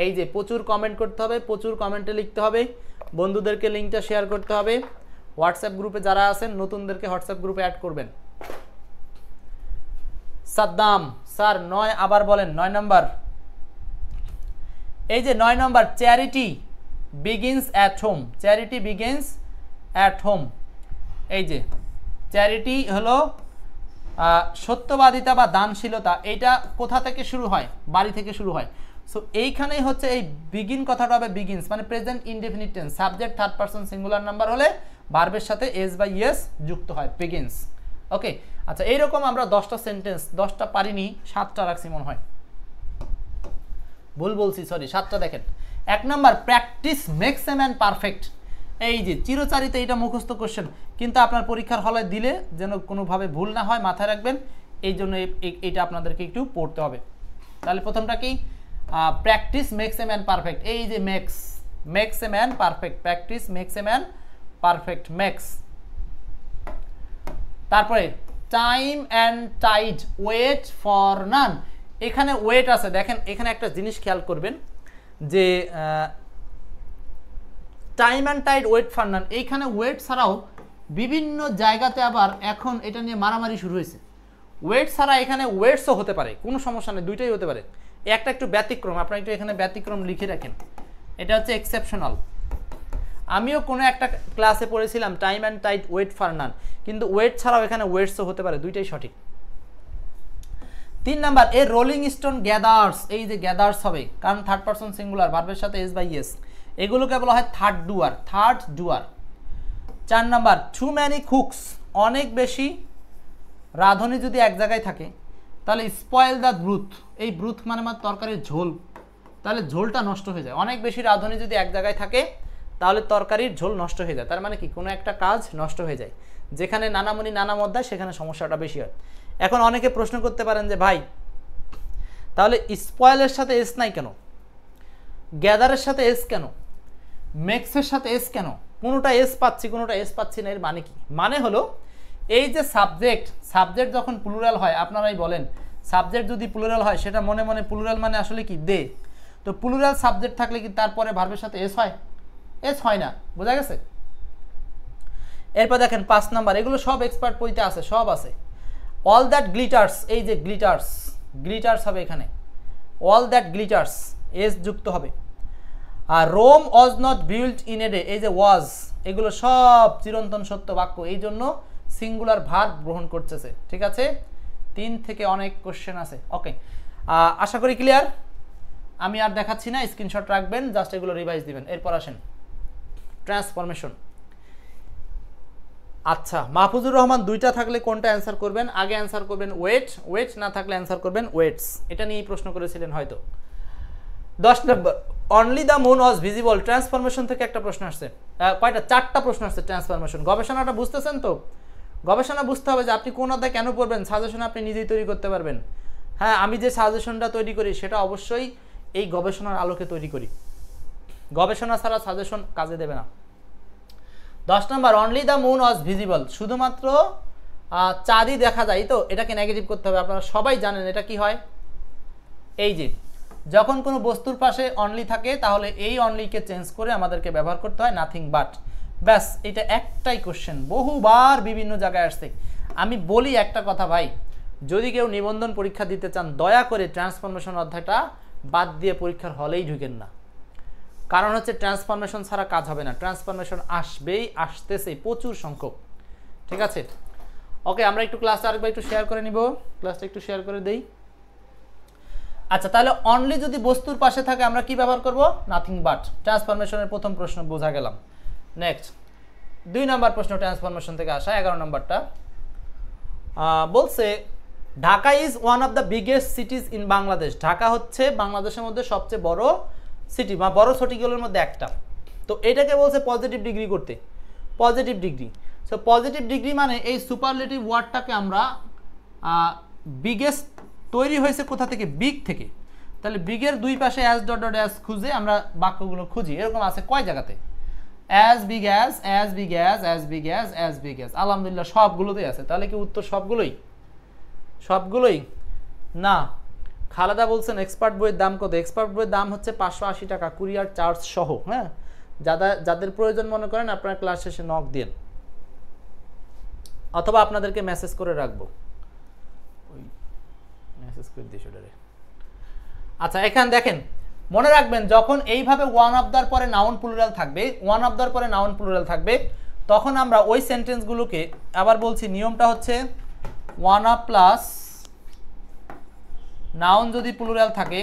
S1: এই যে প্রচুর কমেন্ট করতে হবে, প্রচুর কমেন্টে লিখতে হবে, বন্ধুদেরকে লিঙ্কটা শেয়ার করতে হবে, হোয়াটসঅ্যাপ গ্রুপে যারা আছেন নতুনদেরকে হোয়াটসঅ্যাপ গ্রুপে অ্যাড করবেন। সাদ্দাম স্যার 9 আবার বলেন, 9 নাম্বার, এই যে 9 number, charity begins at home, charity begins at home, এই যে চ্যারিটি হলো সত্যবাদিতা বা দানশীলতা, এইটা কোথা থেকে শুরু হয়, বাড়ি থেকে শুরু হয়। সো এইখানেই হচ্ছে এই বিগিন কথাটা হবে বিগিনস, মানে present indefinite tense, subject third person singular number হলে ভার্বের সাথে এস বা ইয়েস যুক্ত হয়, বিগিনস। ওকে, আচ্ছা এইরকম আমরা 10টা সেন্টেন্স, 10টা পারিনি, 7টা রাখছি মনে হয়, ভুল বলছি, সরি 7টা। দেখেন 1 number, practice makes a man perfect, এই যে চিরচারিত এইটা মুখস্থ কোশ্চেন, কিন্তু আপনার পরীক্ষার হলে দিলে যেন কোনোভাবে ভুল না হয়, মাথায় রাখবেন, এই জন্য এইটা আপনাদেরকে একটু পড়তে হবে। তাহলে প্রথমটা কি, practice makes a man perfect, এই যে makes a man perfect, practice makes a man perfect, makes. তারপরে time and tide wait for none, এখানে ওয়েট আছে, দেখেন এখানে একটা জিনিস খেয়াল করবেন যে time and tide wait for none, এইখানে ওয়েট ছাড়াও বিভিন্ন জায়গাতে আবার এখন এটা নিয়ে মারামারি শুরু হয়েছে। ওয়েট ছাড়া এখানে ওয়েটসও হতে পারে, কোনো সমস্যা নেই, দুইটাই হতে পারে, একটা একটু ব্যতিক্রম, আপনারা একটু এখানে ব্যতিক্রম লিখে রাখেন, এটা হচ্ছে এক্সেপশনাল। আমিও কোনো একটা ক্লাসে পড়েছিলাম time and tide wait for none, কিন্তু ওয়েট ছাড়াও এখানে ওয়েটসও হতে পারে, দুইটাই সঠিক। 3 number, a rolling stone gathers, এই যে গ্যাদার্স হবে কারণ থার্ড পারসন সিঙ্গুলার, ভার্বের সাথে এস বাই এস, এগুলোকে বলা হয় third doer, third doer. 4 number, too many cooks, অনেক বেশি রাঁধুনি যদি এক জায়গায় থাকে তাহলে স্পয়েল দ্য ব্রুথ, এই ব্রুথ মানে তরকারির ঝোল, তাহলে ঝোলটা নষ্ট হয়ে যায়। অনেক বেশি রাঁধুনি যদি এক জায়গায় থাকে তাহলে তরকারির ঝোল নষ্ট হয়ে যায়, তার মানে কি কোনো একটা কাজ নষ্ট হয়ে যায়, যেখানে নানামণি নানা মদ্দায় সেখানে সমস্যাটা বেশি হয়। এখন অনেকে প্রশ্ন করতে পারেন যে ভাই তাহলে স্পয়েলের সাথে এস নাই কেন, গ্যাদারের সাথে এস কেন, মেক্সের সাথে এস কেন, কোনোটা এস পাচ্ছি কোনোটা এস পাচ্ছি না, এর মানে কি, মানে হলো এই যে সাবজেক্ট যখন প্লুরাল হয়, আপনারাই বলেন সাবজেক্ট যদি প্লুরাল হয় সেটা মনে মনে প্লুরাল মানে আসলে কি দে, তো প্লুরাল সাবজেক্ট থাকলে কি তারপরে ভার্বের সাথে এস হয়, এস হয় না, বোঝা গেছে। এরপর দেখেন 5 নাম্বার, এগুলো সব এক্সপার্ট বইতে আছে, সব আছে। অল দ্যাট গ্লিটার্স, এই যে গ্লিটার্স হবে এখানে, অল দ্যাট গ্লিটার্স এস যুক্ত হবে। আর Rome was not built in a day, এই যে ওয়াজ, এগুলো সব চিরন্তন সত্য বাক্য, এই জন্য সিঙ্গুলার ভার্ব গ্রহণ করতেছে, ঠিক আছে। 3 থেকে অনেক কোশ্চেন আছে। ওকে, আশা করি ক্লিয়ার, আমি আর দেখাচ্ছি না, স্ক্রিনশট রাখবেন, জাস্ট এগুলো রিভাইজ দিবেন। এরপর আসেন ট্রান্সফরমেশন। আচ্ছা, মাহফুজুর রহমান, 2টা থাকলে কোনটা অ্যান্সার করবেন, আগে অ্যান্সার করবেন ওয়েট না থাকলে অ্যান্সার করবেন ওয়েটস, এটা নিয়েই প্রশ্ন করেছিলেন হয়তো। 10 number, only the moon was visible, transformation থেকে একটা প্রশ্ন আসছে, কয়টা, 4টা প্রশ্ন আসছে ট্রান্সফরমেশন। গবেষণাটা বুঝতেছেন তো, গবেষণা বুঝতে হবে যে আপনি কোন অধ্যায় কেন পড়বেন, সাজেশন আপনি নিজেই তৈরি করতে পারবেন। হ্যাঁ, আমি যে সাজেশনটা তৈরি করি সেটা অবশ্যই এই গবেষণার আলোকে তৈরি করি, গবেষণা ছাড়া সাজেশন কাজে দেবে না। 10 number, only the moon was visible, শুধুমাত্র চাঁদই দেখা যায়, তো এটাকে নেগেটিভ করতে হবে। আপনারা সবাই জানেন এটা কি হয়, এই যে যখন কোনো বস্তুর পাশে অনলি থাকে তাহলে এই অনলিকে চেঞ্জ করে আমাদেরকে ব্যবহার করতে হয় নাথিং বাট, ব্যাস, এটা একটাই কোশ্চেন, বহুবার বিভিন্ন জায়গায় আসছে। আমি বলি একটা কথা ভাই, যদি কেউ নিবন্ধন পরীক্ষা দিতে চান দয়া করে ট্রান্সফরমেশন অধ্যায়টা বাদ দিয়ে পরীক্ষার হলেই ঢুকেন না, কারণ হচ্ছে ট্রান্সফরমেশন ছাড়া কাজ হবে না, ট্রান্সফরমেশন আসবেই, আসতেছে প্রচুর সংখ্যক, ঠিক আছে। ওকে, আমরা একটু ক্লাসটা আরেকবার একটু শেয়ার করে নিব, ক্লাসটা একটু শেয়ার করে দেই। আচ্ছা, তাহলে অনলি যদি বস্তুর পাশে থাকে আমরা কি ব্যবহার করব, নাথিং বাট। ট্রান্সফরমেশনের প্রথম প্রশ্ন বোঝা গেলাম। নেক্সট 2 নম্বর প্রশ্ন ট্রান্সফরমেশন থেকে আসা, 11 নম্বরটা বলছে Dhaka is one of the biggest cities in Bangladesh, Dhaka হচ্ছে বাংলাদেশের মধ্যে সবচেয়ে বড় সিটি বা বড় সিটিগুলোর মধ্যে একটা। তো এটাকে বলছে পজিটিভ ডিগ্রি করতে, positive degree. So positive degree মানে এই সুপারলেটিভ ওয়ার্ডটাকে আমরা বিগেস্ট তৈরি হয়েছে কোথা থেকে, বিগ থেকে, তাহলে বিগের 2 পাশে অ্যাস ডট ডট অ্যাস খুঁজে আমরা বাক্যগুলো খুঁজি, এরকম আছে কয় জায়গাতে, as big as, as big as, as big as, as big as. আলহামদুলিল্লাহ সবগুলোতেই আছে। তাহলে কি উত্তর সবগুলোই? সবগুলোই না। খালেদা বলছেন এক্সপার্ট বইয়ের দাম কত? এক্সপার্ট বইয়ের দাম হচ্ছে 580 টাকা, কুরিয়ার চার্জ সহ। হ্যাঁ, যাদের প্রয়োজন মনে করেন আপনারা ক্লাস শেষে নক দিন, অথবা আপনাদেরকে মেসেজ করে রাখবো, ওই মেসেজ করে দিই সেটারে। আচ্ছা, এখানে দেখেন, মনে রাখবেন যখন এইভাবে ওয়ান অফ দার পরে নাউন প্লুরাল থাকবে, ওয়ান অফ দার পরে নাউন প্লুরাল থাকবে, তখন আমরা ওই সেন্টেন্সগুলোকে, আবার বলছি নিয়মটা হচ্ছে ওয়ান অফ প্লাস নাউন যদি প্লুরাল থাকে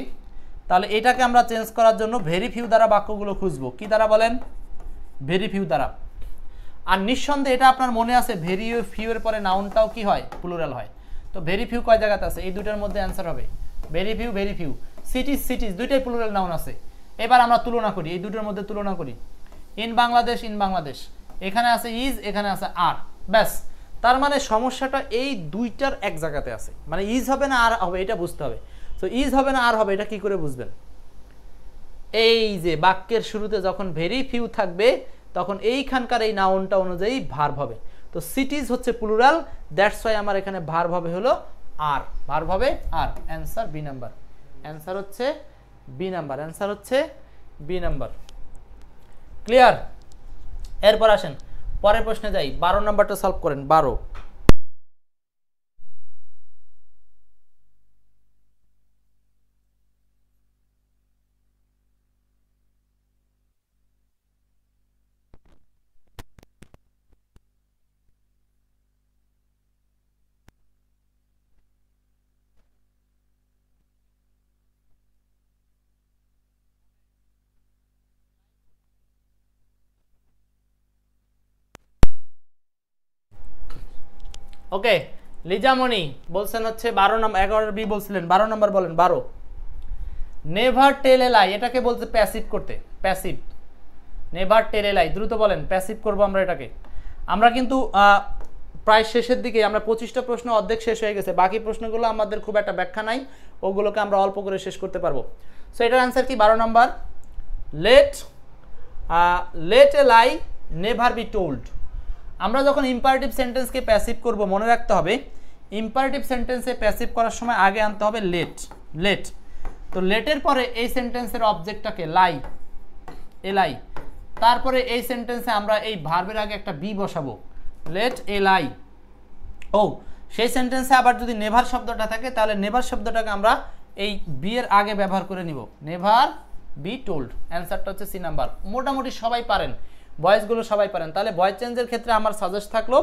S1: তাহলে এটাকে আমরা চেঞ্জ করার জন্য ভেরি ফিউ দ্বারা বাক্যগুলো খুঁজবো। কি দ্বারা বলেন? ভেরি ফিউ দ্বারা। আর নিঃসন্দেহে এটা আপনার মনে আছে, ভেরি ফিউ এর পরে নাউনটাও কি হয়? প্লুরাল হয়। তো ভেরি ফিউ কয় জায়গাতে আছে? এই দুটার মধ্যে অ্যান্সার হবে ভেরি ফিউ, ভেরি ফিউ। সিটিজ, সিটিজ দুইটাই প্লুরাল নাউন আছে। এবার আমরা তুলনা করি, এই দুটোর মধ্যে তুলনা করি। ইন বাংলাদেশ, ইন বাংলাদেশ, এখানে আছে ইজ, এখানে আছে আর, ব্যাস। তার মানে সমস্যাটা এই দুইটার এক জায়গাতে আছে, মানে ইজ হবে না আর হবে, এটা বুঝতে হবে। তো ইজ হবে না আর হবে, এটা কি করে বুঝবেন? এই যে বাক্যের শুরুতে যখন ভেরি ফিউ থাকবে তখন এইখানকার এই নাউনটা অনুযায়ী ভার্ব হবে। তো সিটিজ হচ্ছে প্লুরাল, দ্যাটস ওয়াই আমার এখানে ভার্ব হবে হলো আর, ভার্ব হবে আর। অ্যান্সার বি নাম্বার, অ্যান্সার হচ্ছে বি নাম্বার, অ্যান্সার হচ্ছে বি নাম্বার। ক্লিয়ার? এরপর আসেন পরের প্রশ্নে যাই। 12 নাম্বারটা সলভ করেন। 12, ওকে। লিজামণি বলছেন হচ্ছে 12 নম্বর, 11 বি বলছিলেন, 12 নম্বর বলেন। 12, নেভার টেল এ লাই, এটাকে বলছে প্যাসিভ করতে, প্যাসিভ। নেভার টেল এ লাই, দ্রুত বলেন, প্যাসিভ করব আমরা এটাকে। আমরা কিন্তু প্রায় শেষের দিকে, আমরা 25টা প্রশ্ন অর্ধেক শেষ হয়ে গেছে, বাকি প্রশ্নগুলো আমাদের খুব একটা ব্যাখ্যা নাই, ওগুলোকে আমরা অল্প করে শেষ করতে পারবো। সো এটার অ্যান্সার কি? 12 number, let a lie never be told. আমরা যখন ইম্পারেটিভ সেন্টেন্সকে প্যাসিভ করব, মনে রাখতে হবে ইম্পারেটিভ সেন্টেন্সে প্যাসিভ করার সময় আগে আনতে হবে লেট, লেট। তো লেটের পরে এই সেন্টেন্সের অবজেক্টটাকে লাই, এ লাই, তারপরে এই সেন্টেন্সে আমরা এই ভার্বের আগে একটা বি বসাবো, লেট এ লাই। ও, সেই সেন্টেন্সে আবার যদি নেভার শব্দটা থাকে তাহলে নেভার শব্দটাকে আমরা এই বি এর আগে ব্যবহার করে নিব, নেভার বি টোল্ড। অ্যান্সারটা হচ্ছে সি নাম্বার। মোটামুটি সবাই পারেন, ভয়েসগুলো সবাই পারেন। তাহলে ভয়েস চেঞ্জের ক্ষেত্রে আমার সাজেস্ট থাকলো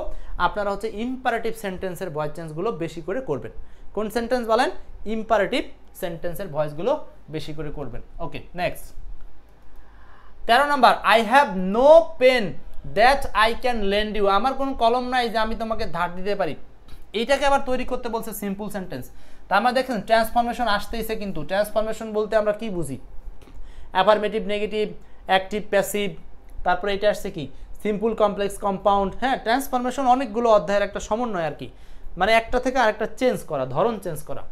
S1: আপনারা হচ্ছে ইম্পারেটিভ সেন্টেন্সের ভয়েস চেঞ্জগুলো বেশি করে করবেন। কোন সেন্টেন্স বলেন? ইম্পারেটিভ সেন্টেন্সের ভয়েসগুলো বেশি করে করবেন। Okay, next 13 number, I have no pen that I can lend you. আমার কোনো কলম নাই যে আমি তোমাকে ধার দিতে পারি। এইটাকে আবার তৈরি করতে বলছে সিম্পল সেন্টেন্স। তার মানে দেখেন ট্রান্সফরমেশন আসতেইছে, কিন্তু ট্রান্সফরমেশন বলতে আমরা কি বুঝি? অ্যাফার্মেটিভ, নেগেটিভ, অ্যাক্টিভ, প্যাসিভ, তারপরে এটা আসছে কি সিম্পল, কমপ্লেক্স, কম্পাউন্ড। হ্যাঁ, ট্রান্সফরমেশন অনেকগুলো অধ্যায়ের একটা সমন্বয় আর কি, মানে একটা থেকে আরেকটা চেঞ্জ করা, ধরন চেঞ্জ করা।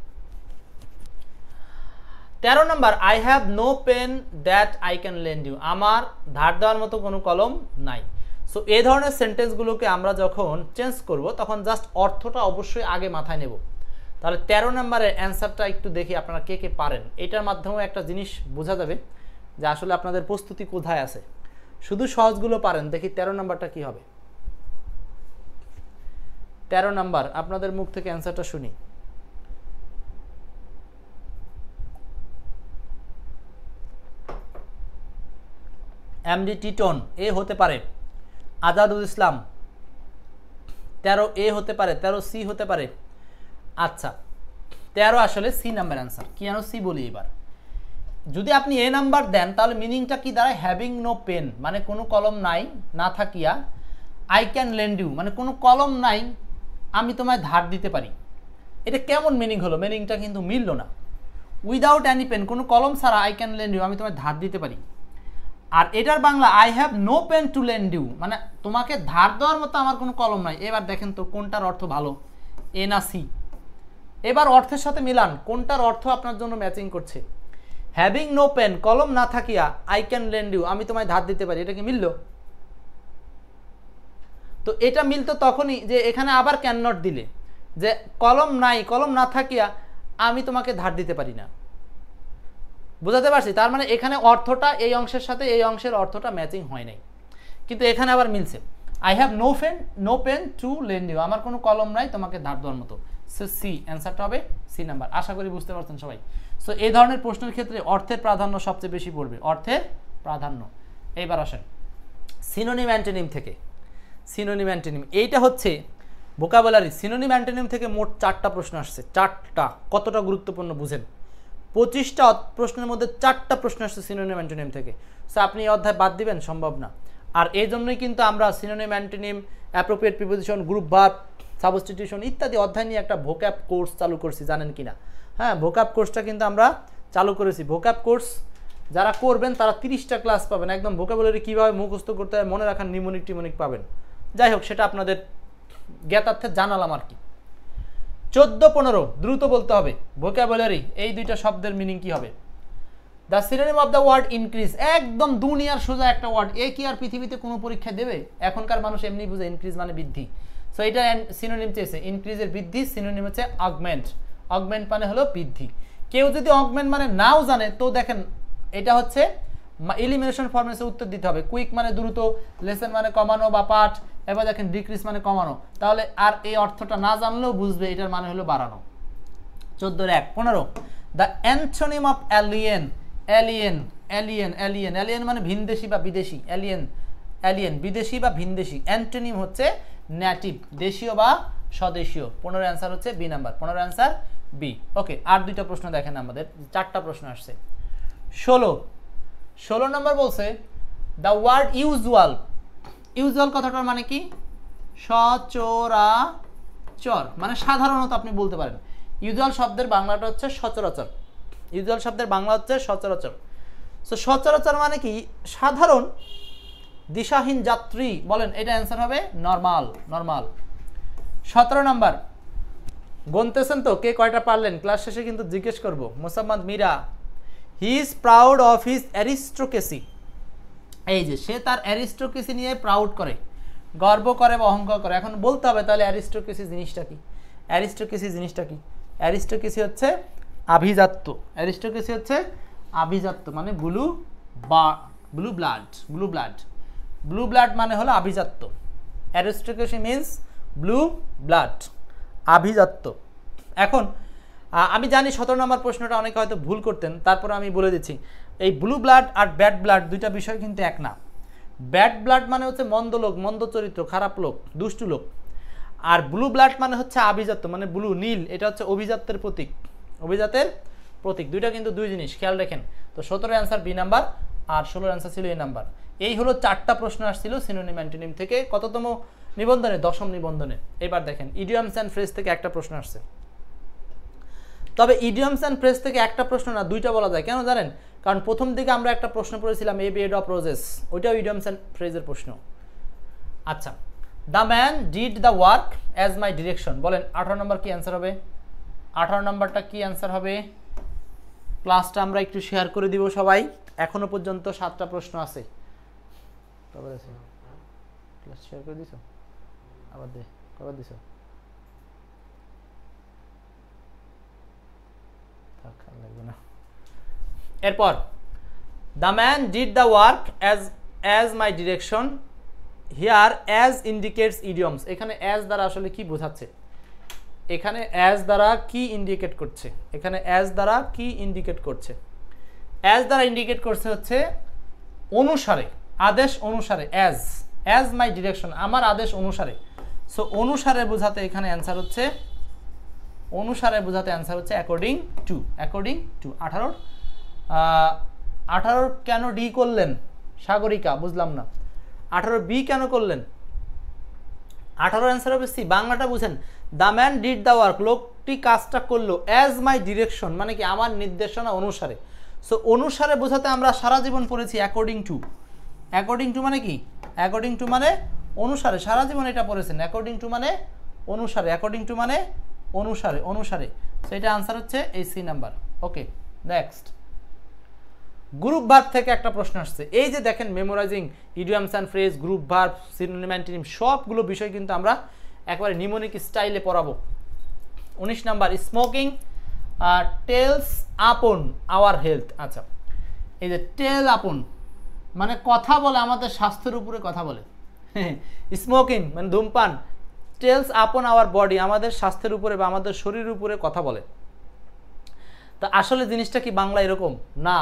S1: 13 number, I have no pen that I can lend you. আমার ধার দেওয়ার মতো কোনো কলম নাই। সো এই ধরনের সেন্টেন্সগুলোকে আমরা যখন চেঞ্জ করব তখন জাস্ট অর্থটা অবশ্যই আগে মাথায় নেব। তাহলে 13 নম্বরের অ্যান্সারটা একটু দেখি আপনারা কে কে পারেন। এটার মাধ্যমেও একটা জিনিস বোঝা যাবে যে আসলে আপনাদের প্রস্তুতি কোথায় আছে। শুধু সহজগুলো পারেন, দেখি 13 নম্বরটা কি হবে। 13 নম্বর, আপনাদের মুখ থেকে অ্যান্সারটা শুনি। এমডি টিটন, এ হতে পারে। আজাদুল ইসলাম, 13 এ হতে পারে, 13 সি হতে পারে। আচ্ছা, 13 আসলে সি নাম্বার অ্যান্সার। কি জানো সি বলি এবার। যদি আপনি এ নাম্বার দেন তাহলে মিনিংটা কি দাঁড়ায়? হ্যাভিং নো পেন, মানে কোনো কলম নাই, না থাকিয়া। আই ক্যান লেন্ড ইউ, মানে কোনো কলম নাই, আমি তোমায় ধার দিতে পারি। এটা কেমন মিনিং হলো? মিনিংটা কিন্তু মিলল না। উইদাউট এনি পেন, কোনো কলম ছাড়া আই ক্যান লেন্ড ইউ, আমি তোমায় ধার দিতে পারি। আর এটার Bangla I have no pen to lend you, মানে তোমাকে ধার দেওয়ার মতো আমার কোনো কলম নাই। এবার দেখেন তো কোনটার অর্থ ভালো, এ না সি? এবার অর্থের সাথে মিলান কোনটার অর্থ আপনার জন্য ম্যাচিং করছে। হ্যাভিং নো পেন, কলম না থাকিয়া, আই ক্যান লেন্ড ইউ, আমি তোমায় ধার দিতে পারি, এটা কি মিলল? তো এটা মিলতো তখনই যে এখানে আবার ক্যান নট দিলে, যে কলম নাই, কলম না থাকিয়া আমি তোমাকে ধার দিতে পারি না। বুঝাতে পারছি? তার মানে এখানে অর্থটা এই অংশের সাথে এই অংশের অর্থটা ম্যাচিং হয় নাই, কিন্তু এখানে আবার মিলছে। I have no pen to lend you, আমার কোনো কলম নাই তোমাকে ধার দেওয়ার মতো। সো সি, অ্যান্সারটা হবে সি নাম্বার। আশা করি বুঝতে পারছেন সবাই। সো এই ধরনের প্রশ্নের ক্ষেত্রে অর্থের প্রাধান্য সবচেয়ে বেশি পড়বে, অর্থের প্রাধান্য। এইবার আসেন সিনোনিম অ্যান্টোনিম থেকে। সিনোনিম অ্যান্টোনিম এইটা হচ্ছে ভোকাবুলারি। সিনোনিম অ্যান্টোনিম থেকে মোট 4টা প্রশ্ন আসছে। 4টা, কতটা গুরুত্বপূর্ণ বুঝেন। 25টা প্রশ্নের মধ্যে 4টা প্রশ্ন আসছে সিনোনিম অ্যান্টোনিম থেকে। সো আপনি এই অধ্যায় বাদ দিবেন, সম্ভব না। আর এই জন্যই কিন্তু আমরা synonym antonym, appropriate preposition, group verb, substitution ইত্যাদি অধ্যায় নিয়ে একটা ভোক্যাব কোর্স চালু করছি, জানেন কিনা? হ্যাঁ, ভোক্যাব কোর্সটা কিন্তু আমরা চালু করেছি। ভোক্যাব কোর্স যারা করবেন তারা 30টা ক্লাস পাবেন, একদম ভোকাবুলারি কীভাবে মুখস্থ করতে হয়, মনে রাখার নিমোনিক টিমোনিক পাবেন। যাই হোক, সেটা আপনাদের জ্ঞাতার্থে জানালাম আর কি। 14-15 দ্রুত বলতে হবে ভোকাবুলারি। এই দুইটা শব্দের মিনিং কি হবে? The synonym of the word increase, একদম দুনিয়ার সোজা একটা ওয়ার্ড। এ কি আর পৃথিবীতে কোনো পরীক্ষা দেবে? এখনকার মানুষ এমনি বুঝে ইনক্রিজ মানে বৃদ্ধি। সো এটা সিনোনিম চেয়েছে, ইনক্রিজের বৃদ্ধি। সিনোনিম হচ্ছে অগমেন্ট। অগমেন্ট মানে হলো বৃদ্ধি। কেউ যদি অগমেন্ট মানে নাও জানে তো দেখেন এটা হচ্ছে এলিমিনেশন ফর্মেসে উত্তর দিতে হবে। কুইক মানে দ্রুত, লেসন মানে কমানো বা পাঠ, এবার দেখেন ডিক্রিজ মানে কমানো। তাহলে আর এই অর্থটা না জানলেও বুঝবে এটার মানে হলো বাড়ানো। 14-15 the antonym of alien. Alien alien alien alien মানে ভিনদেশি বা বিদেশি। এলিয়েন এলিয়েন বিদেশি বা ভিনদেশি। অ্যান্টোনিম হচ্ছে নেটিভ, দেশীয় বা স্বদেশীয়। 15 অ্যান্সার হচ্ছে B number. 15 answer B. Okay, আর দুইটা প্রশ্ন দেখেন, আমাদের 4টা প্রশ্ন আসছে। 16 নম্বর বলছে দ্য ওয়ার্ড ইউজুয়াল। ইউজুয়াল কথাটার মানে কি? সচরাচর, মানে সাধারণত আপনি বলতে পারেন। ইউজুয়াল শব্দের বাংলাটা হচ্ছে সচরাচর। ইউজুয়াল শব্দের বাংলা হচ্ছে সচরাচর। সো সচরাচর মানে কি? সাধারণ দিশাহীন যাত্রী। বলেন, এটা অ্যান্সার হবে নরমাল। নরমাল। 17 নম্বর গুনতেছেন তো কে কয়টা পারলেন? ক্লাস শেষে কিন্তু জিজ্ঞেস করব। Mosammat Mira, he is proud of his aristocracy. এই যে সে তার অ্যারিস্টোক্রেসি নিয়ে প্রাউড করে, গর্ব করে বা অহংকার করে। এখন বলতে হবে তাহলে অ্যারিস্টোক্রেসি জিনিসটা কি? অ্যারিস্টোক্রেসি জিনিসটা কি? অ্যারিস্টোক্রেসি হচ্ছে আভিজাত্য। অ্যারিস্টোক্রেসি হচ্ছে আভিজাত্য, মানে blue blood. Blue blood, blue blood মানে হলো আভিজাত্য। অ্যারিস্টোক্রেসি মিন্স ব্লু ব্লাড, আভিজাত্য। এখন আমি জানি 17 নম্বর প্রশ্নটা অনেকে হয়তো ভুল করতেন, তারপরে আমি বলে দিচ্ছি এই ব্লু ব্লাড আর ব্যাড ব্লাড দুইটা বিষয় কিন্তু এক না। ব্যাড ব্লাড মানে হচ্ছে মন্দ লোক, মন্দ চরিত্র, খারাপ লোক, দুষ্টু লোক। আর ব্লু ব্লাড মানে হচ্ছে আভিজাত্য, মানে ব্লু নীল, এটা হচ্ছে অভিজাত্যের প্রতীক। অভিজাতের প্রতীক, দুইটা কিন্তু দুই জিনিস, খেয়াল রাখেন। তো 17 অ্যান্সার বি নাম্বার আর 16 অ্যান্সার ছিল এ নাম্বার। এই হলো 4টা প্রশ্ন আসছিল সিনোনিম অ্যান্টোনিম থেকে। কততম নিবন্ধনে? 10ম নিবন্ধনে। এবার দেখেন ইডিয়মস অ্যান্ড ফ্রেজ থেকে একটা প্রশ্ন আসছে। তবে ইডিয়মস অ্যান্ড ফ্রেজ থেকে একটা প্রশ্ন না, দুইটা বলা যায়। কেন জানেন? কারণ প্রথম দিকে আমরা একটা প্রশ্ন পড়েছিলাম এ বেড অফ রোজেস, ওইটাও ইডিয়মস অ্যান্ড ফ্রেজের প্রশ্ন। আচ্ছা, the man did the work as my direction. বলেন 18 নম্বর কি অ্যান্সার হবে? 18 নম্বরটা কি অ্যান্সার হবে? ক্লাসটা আমরা একটু শেয়ার করে দিব সবাই। এখনো পর্যন্ত 7টা প্রশ্ন আছে। ক্লাস শেয়ার করে দিছো? আবার দে, কবার দিছো? লাগবে না। এরপর the man did the work as my direction. Here as indicates idioms. এখানে অ্যাজ দ্বারা আসলে কি বোঝাচ্ছে? এখানে অ্যাজ দ্বারা কি ইন্ডিকেট করছে? এখানে অ্যাজ দ্বারা কি ইন্ডিকেট করছে? অ্যাজ দ্বারা ইন্ডিকেট করছে হচ্ছে অনুসারে, আদেশ অনুসারে। অ্যাজ মাই ডিরেকশন, আমার আদেশ অনুসারে। সো অনুসারে বোঝাতে এখানে অ্যান্সার হচ্ছে, অনুসারে বোঝাতে অ্যান্সার হচ্ছে অ্যাকর্ডিং টু। According to. 18 কেন ডি করলেন সাগরিকা? বুঝলাম না। 18 বি কেন করলেন? 18 অ্যান্সার হবে সি। বাংলাটা বুঝেন, the man did the work, লোকটি কাজটা করলো অ্যাজ মাই ডিরেকশন, মানে কি আমার নির্দেশনা অনুসারে। সো অনুসারে বোঝাতে আমরা সারা জীবন পড়েছি অ্যাকর্ডিং টু। অ্যাকর্ডিং টু মানে কি? অ্যাকর্ডিং টু মানে অনুসারে, সারা জীবন এটা পড়েছেন। অ্যাকর্ডিং টু মানে অনুসারে, অ্যাকর্ডিং টু মানে অনুসারে, অনুসারে। সো এটা আনসার হচ্ছে এই সি নাম্বার। ওকে, নেক্সট গ্রুপ ভার্ব থেকে একটা প্রশ্ন আসছে। এই যে দেখেন memorising idioms and phrase, group verb, synonym antonym সবগুলো বিষয় কিন্তু আমরা একবারে নিমোনিক স্টাইলে পড়াবো। 19 নাম্বার স্মোকিং টেলস আপন আওয়ার হেলথ। আচ্ছা, এই যে টেল আপন মানে কথা বলে, আমাদের স্বাস্থ্যের উপরে কথা বলে। স্মোকিং মানে ধূমপান, টেলস আপন আওয়ার বডি আমাদের স্বাস্থ্যের উপরে বা আমাদের শরীরের উপরে কথা বলে। তা আসলে জিনিসটা কি বাংলা এরকম না,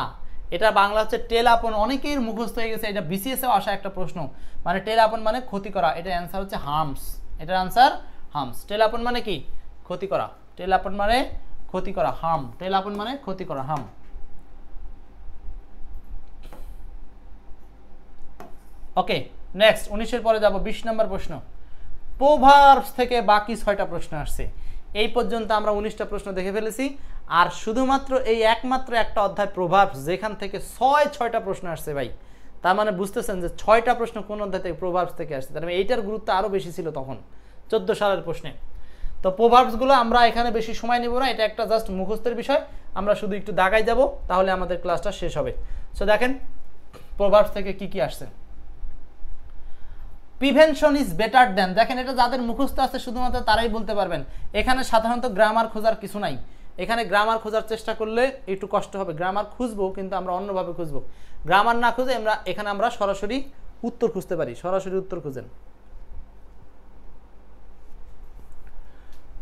S1: এটা বাংলা হচ্ছে টেল আপন। অনেকের মুখস্থ হয়ে গেছে, এটা বিসিএসেও আসা একটা প্রশ্ন। মানে টেল আপন মানে ক্ষতি করা, এটার অ্যান্সার হচ্ছে হার্মস। এটার অ্যান্সার হার্মস। টেল আপন মানে কি? ক্ষতি করা। টেল আপন মানে ক্ষতি করা, হার্ম। টেল আপন মানে ক্ষতি করা, হার্ম। ওকে, নেক্সট 19-এর পরে যাব 20 নম্বর প্রশ্ন। প্রোভার্বস থেকে বাকি 6টা প্রশ্ন আসছে। এই পর্যন্ত আমরা 19টা প্রশ্ন দেখে ফেলেছি, আর শুধুমাত্র এই একমাত্র একটা অধ্যায় প্রোভার্বস যেখান থেকে 6টা প্রশ্ন আসছে ভাই। তার মানে বুঝতেছেন যে 6টা প্রশ্ন কোন অধ্যায় থেকে? প্রোভার্বস থেকে আসছে। তার মানে এইটার গুরুত্ব আরও বেশি ছিল তখন 14 সালের প্রশ্নে। তো প্রোভার্বসগুলো আমরা এখানে বেশি সময় নেব না, এটা একটা জাস্ট মুখস্থের বিষয়, আমরা শুধু একটু দাগাই যাব, তাহলে আমাদের ক্লাসটা শেষ হবে। সো দেখেন প্রোভার্বস থেকে কি কি আসছে। প্রিভেনশন ইজ বেটার দেন, দেখেন এটা যাদের মুখস্থ আছে শুধুমাত্র তারাই বলতে পারবেন। এখানে সাধারণত গ্রামার খোঁজার কিছু নাই, এখানে গ্রামার খোঁজার চেষ্টা করলে একটু কষ্ট হবে। গ্রামার খুঁজবো কিন্তু আমরা অন্যভাবে খুঁজবো, গ্রামার না খুঁজে এখানে আমরা সরাসরি উত্তর খুঁজতে পারি। সরাসরি উত্তর খুঁজেন।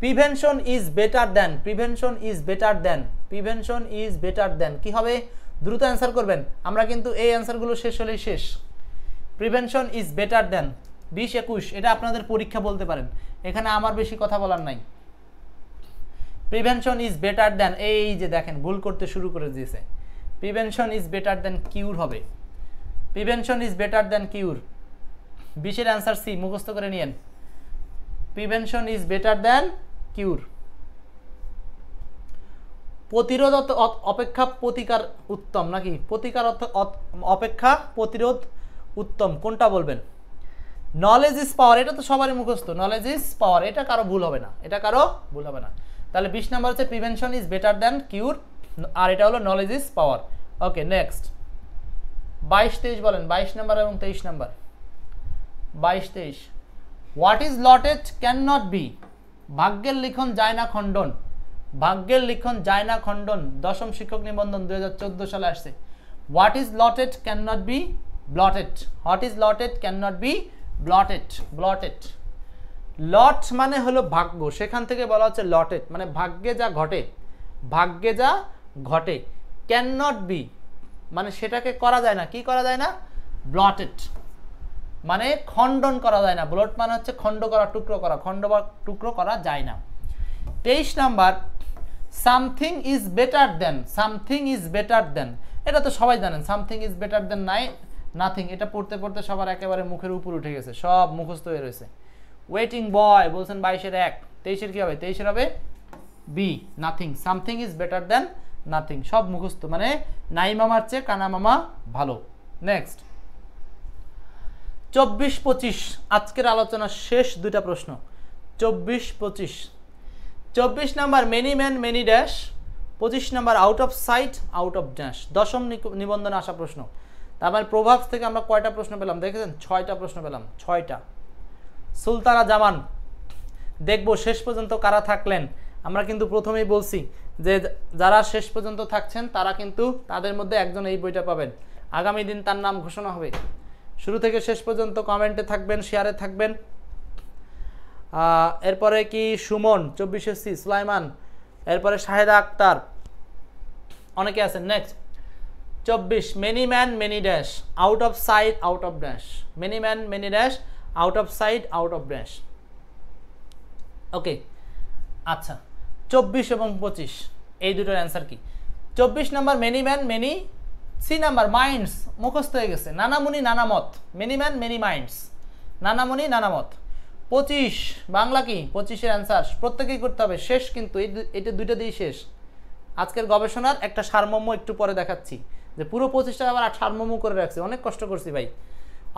S1: Prevention is better then, prevention is better then, prevention is better দেন কি হবে? দ্রুত অ্যান্সার করবেন, আমরা কিন্তু এই অ্যান্সারগুলো শেষ হলেই শেষ। প্রিভেনশন ইজ বেটার দেন 20-21, এটা আপনাদের পরীক্ষা বলতে পারেন, এখানে আমার বেশি কথা বলার নাই। প্রিভেনশন ইজ বেটার দেন, এই যে দেখেন ভুল করতে শুরু করে দিয়েছে। Prevention is better than cure হবে। Prevention is better than cure. 20-এর অ্যান্সার সি, মুখস্থ করে নিয়েন। Prevention is better than cure. প্রতিরোধ অপেক্ষা প্রতিকার উত্তম নাকি? প্রতিকার অপেক্ষা প্রতিরোধ উত্তম, কোনটা বলবেন? নলেজ ইজ পাওয়ার, এটা তো সবারই মুখস্থ। নলেজ ইজ পাওয়ার, এটা কারো ভুল হবে না, এটা কারো ভুল হবে না। তাহলে 20 নম্বর হচ্ছে prevention is better than cure, আর এটা হলো knowledge is power. Okay, next 22-23 বলেন, 22 নম্বর এবং 23 নম্বর। 22-23, what is lotted can not be, ভাগ্যের লিখন যায় না খণ্ডন। ভাগ্যের লিখন যায় না খণ্ডন, 10ম শিক্ষক নিবন্ধন 2014 সালে আসছে। What is lotted can not be blotted, what is lotted can not be blotted, blotted. Lot মানে হলো ভাগ্য, সেখান থেকে বলা হচ্ছে লটেড মানে ভাগ্যে যা ঘটে, ভাগ্যে যা ঘটে। ক্যান নট বি মানে সেটাকে করা যায় না, কি করা যায় না? ব্লটেড মানে খণ্ডন করা যায় না। ব্লট মানে হচ্ছে খণ্ড করা, টুকরো করা, খণ্ড বা টুকরো করা যায় না। 23 number, something is better then, something is better দেন, এটা তো সবাই জানেন। Something is better then nothing, এটা পড়তে পড়তে সবার একেবারে মুখের উপর উঠে গেছে, সব মুখস্থ হয়ে রয়েছে। ওয়েটিং বয় বলছেন 22-এর 1, 23-এর কি হবে? 23-এর হবে B, nothing. Something is better then nothing, সব মুখস্থ, মানে নাই মামার চেয়ে কানা মামা ভালো। নেক্সট 24-25, আজকের আলোচনার শেষ 2টা প্রশ্ন। 24-25, 24 number many man many dash, 25 number out of sight out of dash. 10ম নিবন্ধনে আসা প্রশ্ন। তার মানে প্রভাবস থেকে আমরা কয়টা প্রশ্ন পেলাম দেখেছেন? 6টা প্রশ্ন পেলাম, 6টা। সুলতানা জামান, দেখবো শেষ পর্যন্ত কারা থাকলেন। আমরা কিন্তু প্রথমেই বলছি যে যারা শেষ পর্যন্ত থাকছেন তারা কিন্তু তাদের মধ্যে একজন এই বইটা পাবেন। আগামী দিন তার নাম ঘোষণা হবে। শুরু থেকে শেষ পর্যন্ত কমেন্টে থাকবেন, শেয়ারে থাকবেন। এরপরে কি সুমন 24-এর সি, সুলাইমান, এরপরে শাহেদা আক্তার, অনেকে আছেন। Next 24, many man many dash, out of sight out of dash, many man many dash, out of sight out of dash. Okay, আচ্ছা 24 এবং 25 এই দুটোর অ্যান্সার কি? 24 number many man many, C number minds, মুখস্থ হয়ে গেছে। নানামুনি নানামত, মেনি ম্যান মেনি মাইন্ডস, নানামুনি নানামত। 25 বাংলা কি? 25-এর অ্যান্সার প্রত্যেকেই করতে হবে, শেষ কিন্তু এটা 2টা দিয়েই শেষ। আজকের গবেষণার একটা সারমর্ম একটু পরে দেখাচ্ছি, যে পুরো 25টা আবার সারমর্ম করে রাখছি, অনেক কষ্ট করছি ভাই।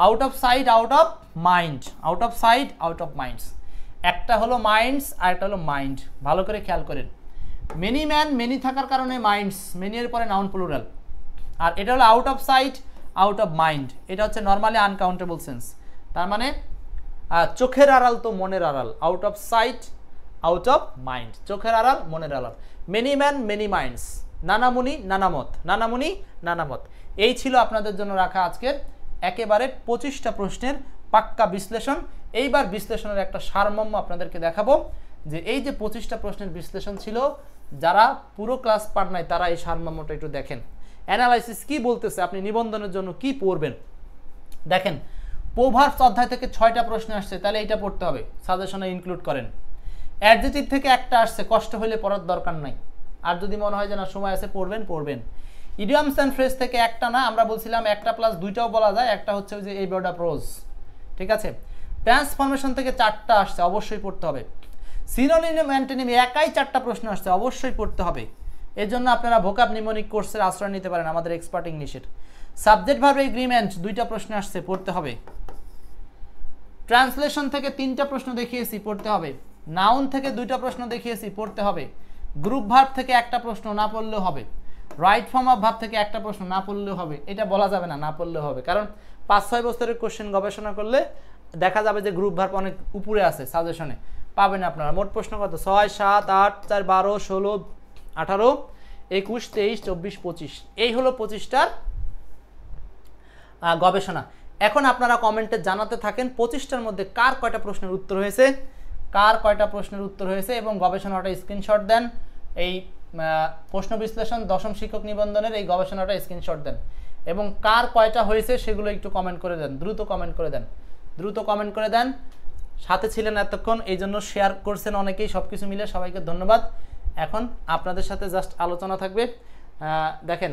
S1: Out of sight out of mind, out of sight out of minds, একটা হলো মাইন্ডস আর একটা হলো মাইন্ড, ভালো করে খেয়াল করেন। মেনি ম্যান মেনি থাকার কারণে মাইন্ডস, মেনি এর পরে নাউন প্লুরাল, আর এটা হলো out of sight out of mind, এটা হচ্ছে নর্মালি আনকাউন্টেবল সেন্স। তার মানে চোখের আড়াল তো মনের আড়াল, out of sight out of mind, চোখের আড়াল মনের আড়াল। মেনি ম্যান মেনি মাইন্ডস, নানামুনি নানামত, নানামুনি নানামত। এই ছিল আপনাদের জন্য রাখা আজকের একেবারে 25টা প্রশ্নের পাক্কা বিশ্লেষণ। এইবার বিশ্লেষণের একটা সারমর্ম আপনাদেরকে দেখাবো, যে এই যে 25টা প্রশ্নের বিশ্লেষণ ছিল, যারা পুরো ক্লাস পার নাই তারা এই সারমর্মটা একটু দেখেন। অ্যানালাইসিস কি বলতেছে, আপনি নিবন্ধনের জন্য কি পড়বেন দেখেন। প্রোভার্বস অধ্যায় থেকে 6টা প্রশ্ন আসছে, তাহলে এইটা পড়তে হবে, সাজেশনে ইনক্লুড করেন। অ্যাডজেক্টিভ থেকে একটা আসছে, কষ্ট হলে পড়ার দরকার নাই, আর যদি মনে হয় যে না সময় আছে পড়বেন। ইডিয়মস অ্যান্ড ফ্রেজ থেকে একটা না, আমরা বলছিলাম একটা প্লাস দুইটাও বলা যায়, একটা হচ্ছে ওই যে এই বর্ড অফ রোজ, ঠিক আছে। ট্রান্সফরমেশন থেকে 4টা আসছে, অবশ্যই পড়তে হবে। সিনোনিম অ্যান্টোনিম একাই 4টা প্রশ্ন আসছে, অবশ্যই পড়তে হবে। এর জন্য আপনারা ভোকাব নিমোনিক কোর্সের আশ্রয় নিতে পারেন, আমাদের এক্সপার্ট ইংলিশের। সাবজেক্ট ভার্ব এগ্রিমেন্ট 2টা প্রশ্ন আসছে, পড়তে হবে। ট্রান্সলেশন থেকে 3টা প্রশ্ন দেখিয়েছি, পড়তে হবে। নাউন থেকে 2টা প্রশ্ন দেখিয়েছি, পড়তে হবে। গ্রুপ ভার্ব থেকে একটা প্রশ্ন, না পড়লেও হবে। রাইট ফর্ম অফ ভার্ব থেকে একটা প্রশ্ন, না পড়লেও হবে। এটা বলা যাবে না, না পড়লেও হবে, কারণ 5-6 বছরের কোশ্চেন গবেষণা করলে দেখা যাবে যে গ্রুপ ভার্ব অনেক উপরে আছে, সাজেশনে পাবেন আপনারা। মোট প্রশ্ন কত? 6, 7, 8, 4, 12, 16, 18, 21, 23, 24, 25। এই হলো 25টার গবেষণা। এখন আপনারা কমেন্টে জানাতে থাকেন 25টার মধ্যে কার কয়টা প্রশ্নের উত্তর হয়েছে, এবং গবেষণাটা স্ক্রিনশট দেন। এই প্রশ্ন বিশ্লেষণ 10ম শিক্ষক নিবন্ধনের এই গবেষণাটা স্ক্রিনশট দেন, এবং কার কয়টা হয়েছে সেগুলো একটু কমেন্ট করে দেন, দ্রুত কমেন্ট করে দেন। সাথে ছিলেন এতক্ষণ, এই জন্য শেয়ার করছেন অনেকেই, সব কিছু মিলে সবাইকে ধন্যবাদ। এখন আপনাদের সাথে জাস্ট আলোচনা থাকবে। দেখেন